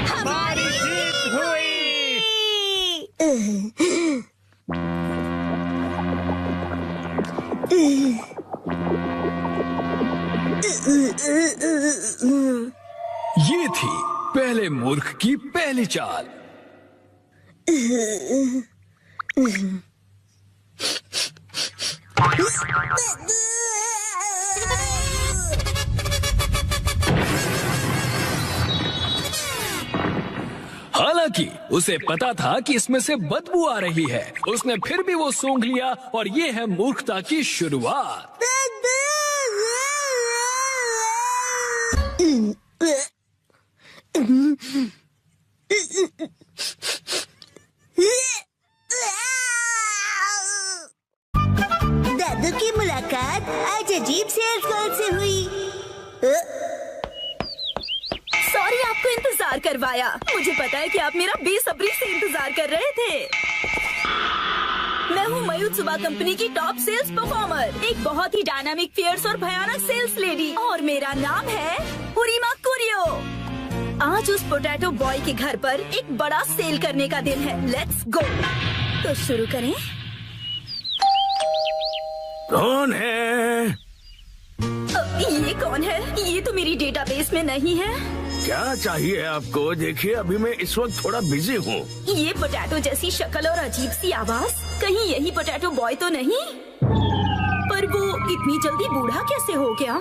हमारी जीत हुई। ये थी पहले मूर्ख की पहली चाल। हालांकि उसे पता था कि इसमें से बदबू आ रही है, उसने फिर भी वो सूंघ लिया और ये है मूर्खता की शुरुआत। दादू की मुलाकात आज अजीब सेल्स गर्ल से हुई। सॉरी आपको इंतजार करवाया। मुझे पता है कि आप मेरा बेसब्री से इंतजार कर रहे थे। मैं हूँ मयुत्सुबा कंपनी की टॉप सेल्स परफॉर्मर, एक बहुत ही डायनामिक, फियर्स और भयानक सेल्स लेडी, और मेरा नाम है हुरिमा कुरियो। आज उस पोटैटो बॉय के घर पर एक बड़ा सेल करने का दिन है। Let's go. तो शुरू करें। कौन है? ये कौन है? ये तो मेरी डेटाबेस में नहीं है। क्या चाहिए आपको? देखिए अभी मैं इस वक्त थोड़ा बिजी हूँ। ये पोटैटो जैसी शक्ल और अजीब सी आवाज, कहीं यही पोटैटो बॉय तो नहीं? पर वो इतनी जल्दी बूढ़ा कैसे हो गया?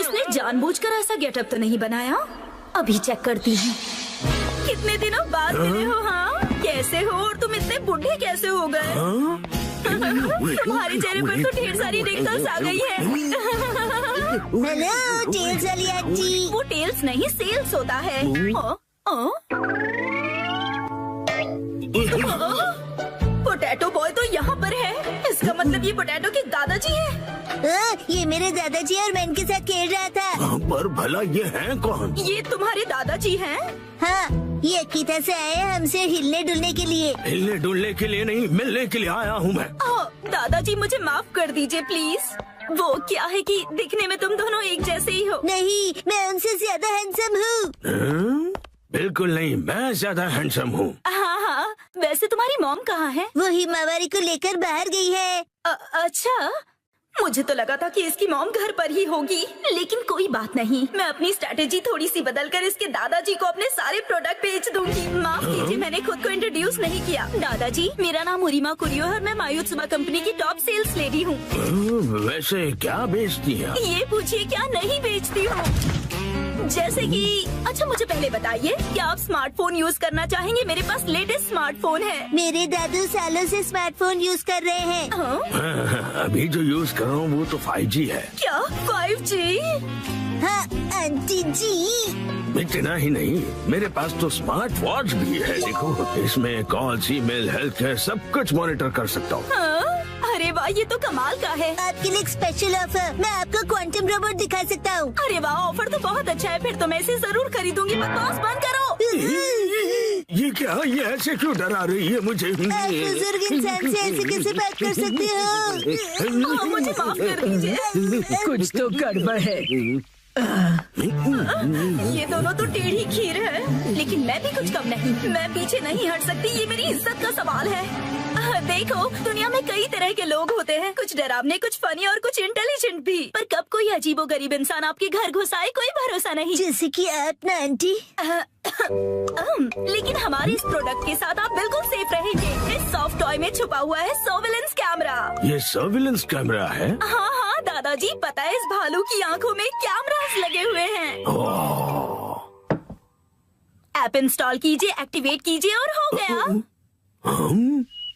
इसने जानबूझकर ऐसा गेटअप तो नहीं बनाया? अभी चेक करती हूँ। कितने दिनों बाद मिले हो? हाँ, कैसे हो? और तुम इतने बूढ़े कैसे हो गए? तुम्हारे चेहरे पर तो ढेर सारी रिंकल्स आ गई है। हेलो टेल्स वाली आंटी। वो टेल्स नहीं, सेल्स होता है। पोटैटो बॉय तो यहाँ पर है। इसका मतलब ये पोटैटो के दादाजी हैं? ये मेरे दादाजी और मैं इनके साथ खेल रहा था। पर भला ये हैं कौन? ये तुम्हारे दादाजी हैं? हाँ, ये अकीता से आए हैं हमसे हिलने डुलने के लिए। हिलने डुलने के लिए नहीं, मिलने के लिए आया हूँ मैं। दादाजी मुझे माफ कर दीजिए प्लीज। वो क्या है कि दिखने में तुम दोनों एक जैसे ही हो। नहीं, मैं उनसे ज्यादा हैंडसम हूँ। बिल्कुल नहीं, मैं ज्यादा हैंडसम हूँ। हाँ, वैसे तुम्हारी मॉम कहाँ है? वो हिमावारी को लेकर बाहर गई है। अच्छा, मुझे तो लगा था कि इसकी मॉम घर पर ही होगी, लेकिन कोई बात नहीं। मैं अपनी स्ट्रेटेजी थोड़ी सी बदलकर इसके दादाजी को अपने सारे प्रोडक्ट बेच दूंगी। माफ कीजिए, मैंने खुद को इंट्रोड्यूस नहीं किया। दादाजी, मेरा नाम उरिमा कुरियो है और मैं मायुत्सुबा कंपनी की टॉप सेल्स लेडी हूँ। वैसे क्या बेचती है? ये पूछिए क्या नहीं बेचती हूँ। जैसे कि अच्छा, मुझे पहले बताइए, क्या आप स्मार्टफोन यूज करना चाहेंगे? मेरे पास लेटेस्ट स्मार्टफोन है। मेरे दादू सालों से स्मार्टफोन यूज कर रहे हैं। अभी जो यूज कर रहा हूँ वो तो 5G है। क्या 5G? हाँ आंटी जी। इतना ही नहीं, मेरे पास तो स्मार्ट वॉच भी है। देखो, इसमें कॉल्स, ईमेल, हेल्थ केयर सब कुछ मॉनिटर कर सकता हूँ। अरे वाह, ये तो कमाल का है। आपके लिए एक स्पेशल ऑफर, मैं आपको क्वांटम रोबोट दिखा सकता हूँ। अरे वाह, ऑफर तो बहुत अच्छा है। फिर तो मैं इसे जरूर खरीदूंगी। बकवास बंद करो। ये क्या? ये ऐसे क्यों डरा रही है मुझे? आप बुजुर्ग इंसान से ऐसे कैसे बात कर सकते हो? मुझे माफ कर दीजिए। कुछ तो गड़बड़ है। ये दोनों तो टेढ़ी खीर है, लेकिन मैं भी कुछ कम नहीं। मैं पीछे नहीं हट सकती, ये मेरी इज्जत का सवाल है। देखो, दुनिया में कई तरह के लोग होते हैं, कुछ डरावने, कुछ फनी और कुछ इंटेलिजेंट भी। पर कब कोई अजीबोगरीब इंसान आपके घर घुस आए, कोई भरोसा नहीं। जैसे कि आप ना आंटी। लेकिन हमारे इस प्रोडक्ट के साथ आप बिल्कुल सेफ रहेंगे। इस सॉफ्ट टॉय में छुपा हुआ है सर्विलेंस कैमरा। ये सर्विलेंस कैमरा है? हाँ हाँ दादाजी, पता है इस भालू की आंखों में कैमरास लगे हुए हैं। ऐप इंस्टॉल कीजिए, एक्टिवेट कीजिए और हो गया।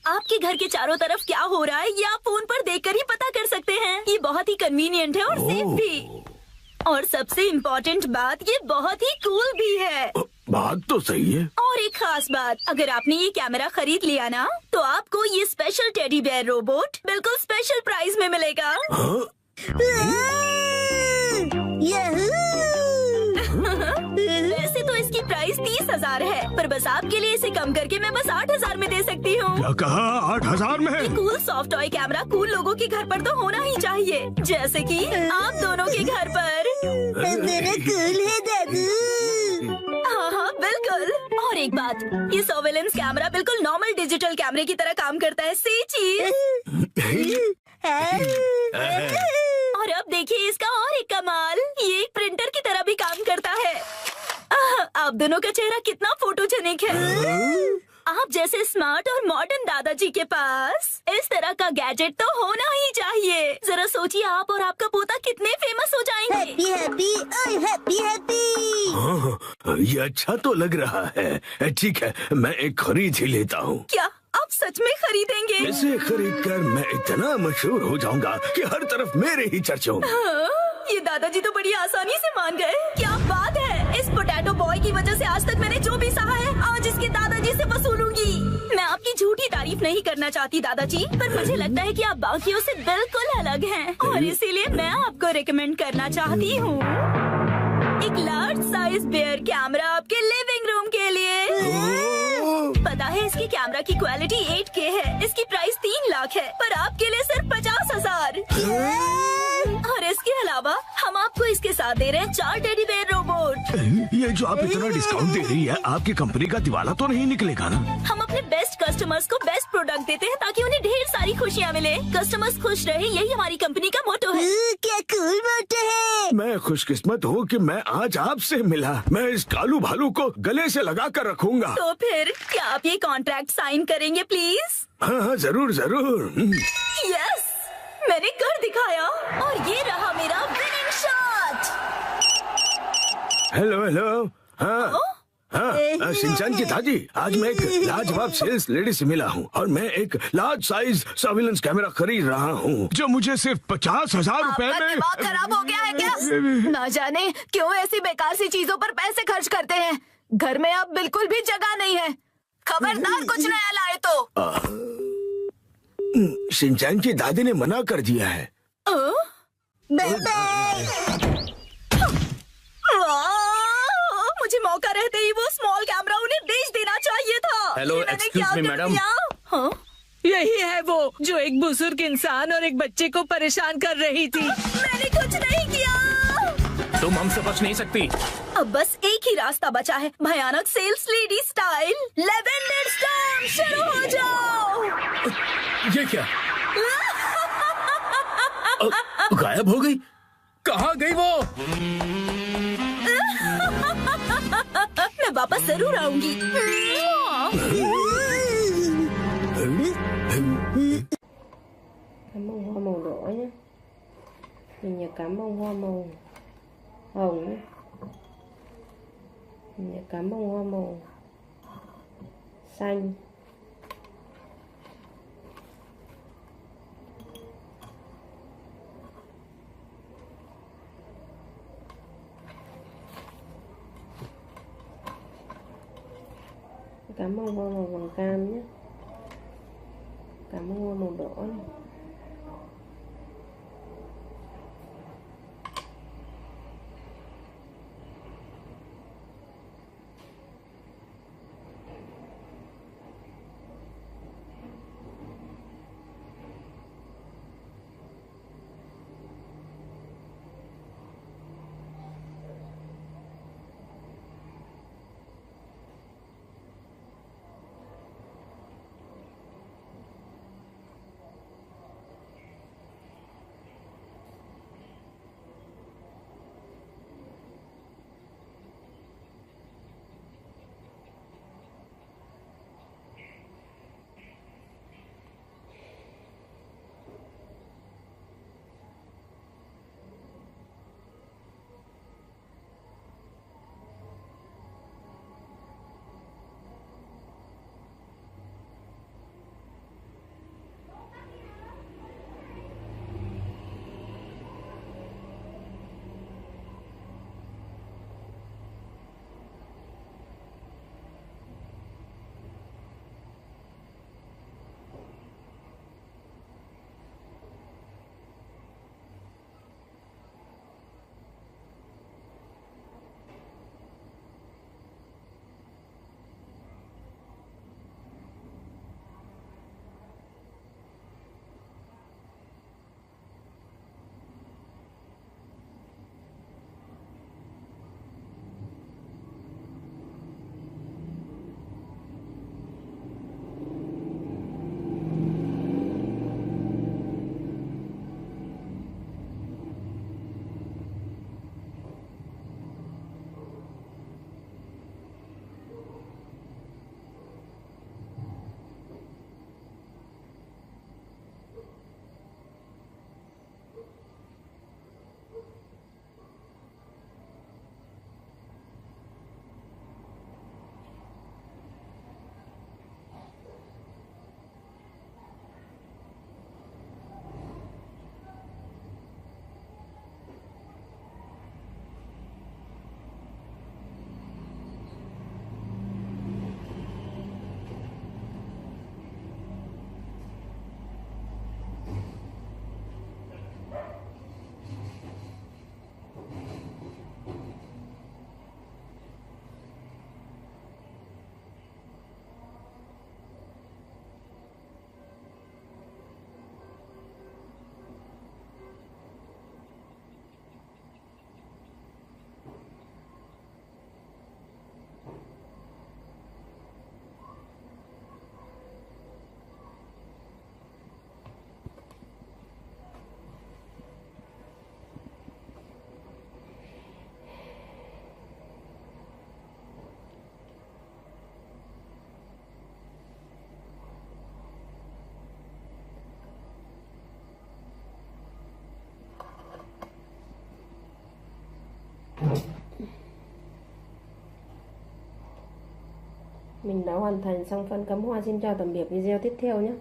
आपके घर के चारों तरफ क्या हो रहा है ये आप फोन पर देखकर ही पता कर सकते हैं। ये बहुत ही कन्वीनियंट है और सेफ भी। और सबसे इम्पोर्टेंट बात, ये बहुत ही कूल भी है। बात तो सही है। और एक खास बात, अगर आपने ये कैमरा खरीद लिया ना, तो आपको ये स्पेशल टेडी बेयर रोबोट बिल्कुल स्पेशल प्राइस में मिलेगा। वैसे तो इसकी प्राइस 30,000 है, पर बस आपके लिए इसे कम करके मैं बस 8,000 में दे सकती हूँ। क्या कहा? 8,000 में? ये cool soft toy camera cool लोगों के घर पर तो होना ही चाहिए, जैसे कि आप दोनों के घर पर। मेरा कूल है दादू। हाँ हाँ बिल्कुल। और एक बात, ये सर्विलेंस कैमरा बिल्कुल नॉर्मल डिजिटल कैमरे की तरह काम करता है। सी चीज। और अब देखिए इसका और एक कमाल, ये एक प्रिंटर की तरह भी काम करता है। आप दोनों का चेहरा कितना फोटोजेनिक है। आप जैसे स्मार्ट और मॉडर्न दादाजी के पास इस तरह का गैजेट तो होना ही चाहिए। जरा सोचिए, आप और आपका पोता कितने फेमस हो जाएंगे। हैप्पी हैप्पी ओए हैप्पी हैप्पी। हाँ, ये अच्छा तो लग रहा है। ठीक है, मैं एक खरीद ही लेता हूँ। क्या आप सच में खरीदेंगे? इसे खरीद कर मैं इतना मशहूर हो जाऊंगा कि हर तरफ मेरे ही चर्चे होंगे। ये दादाजी तो बड़ी आसानी से मान गए। क्या बात है, इस पोटैटो बॉय की वजह से आज तक मैंने जो भी सहा है, आज इसके दादाजी से वसूलूंगी। मैं आपकी झूठी तारीफ नहीं करना चाहती दादाजी, पर मुझे लगता है कि आप बाकियों से बिल्कुल अलग हैं, और इसीलिए मैं आपको रिकमेंड करना चाहती हूँ एक लार्ज साइज बेयर कैमरा आपके लिविंग रूम के लिए। पता है इसकी कैमरा की क्वालिटी 8K है, इसकी प्राइस 3 लाख है, पर आपके लिए सिर्फ 50,000। और इसके अलावा हम आपको इसके साथ दे रहे हैं 4 टेडी बेयर रोबोट। ये जो आप इतना डिस्काउंट दे रही है, आपकी कंपनी का दिवाला तो नहीं निकलेगा ना? हम अपने बेस्ट कस्टमर्स को बेस्ट प्रोडक्ट देते हैं ताकि उन्हें ढेर सारी खुशियाँ मिले। कस्टमर्स खुश रहे, यही हमारी कंपनी का मोटो है। क्या कूल मोटो है। मैं खुशकिस्मत हूँ कि मैं आज आपसे मिला। मैं इस कालू भालू को गले से लगा कर रखूंगा। तो फिर क्या आप ये कॉन्ट्रैक्ट साइन करेंगे प्लीज? हाँ जरूर जरूर। यस, मैंने कर दिखाया और ये रहा मेरा विनिंग शॉट। Hello hello. हाँ हाँ, शिनचान की दादी, आज मैं एक लाजवाब सेल्स लेडी से मिला हूँ और मैं एक लार्ज साइज सर्विलेंस कैमरा खरीद रहा हूँ जो मुझे सिर्फ 50,000 रुपए में। दिमाग खराब हो गया है क्या? ना जाने क्यों ऐसी बेकार सी चीजों पर पैसे खर्च करते हैं। घर में अब बिल्कुल भी जगह नहीं है। खबरदार कुछ नया लाए तो। शिनचैन की दादी ने मना कर दिया है। Bye bye. मुझे मौका रहते ही वो स्मॉल कैमरा उन्हें बेच देना चाहिए था। Hello, excuse me madam. हाँ? यही है वो जो एक बुजुर्ग इंसान और एक बच्चे को परेशान कर रही थी। मैंने कुछ नहीं किया। तुम हमसे बच नहीं सकती। अब बस एक ही रास्ता बचा है, भयानक sales lady style. Lavender storm शुरू हो जाओ। ये क्या? गायब हो गई? कहाँ गई वो? मैं वापस जरूर आऊंगी। Cảm ơn hoa màu đỏ nhé. Mình nhớ cảm ơn hoa màu hồng nhé. Mình nhớ cảm ơn hoa màu xanh. Cảm ơn hoa màu vàng cam nhé. Cảm ơn hoa màu đỏ này. Mình đã hoàn thành xong phân cắm hoa. Xin chào tạm biệt video tiếp theo nhé.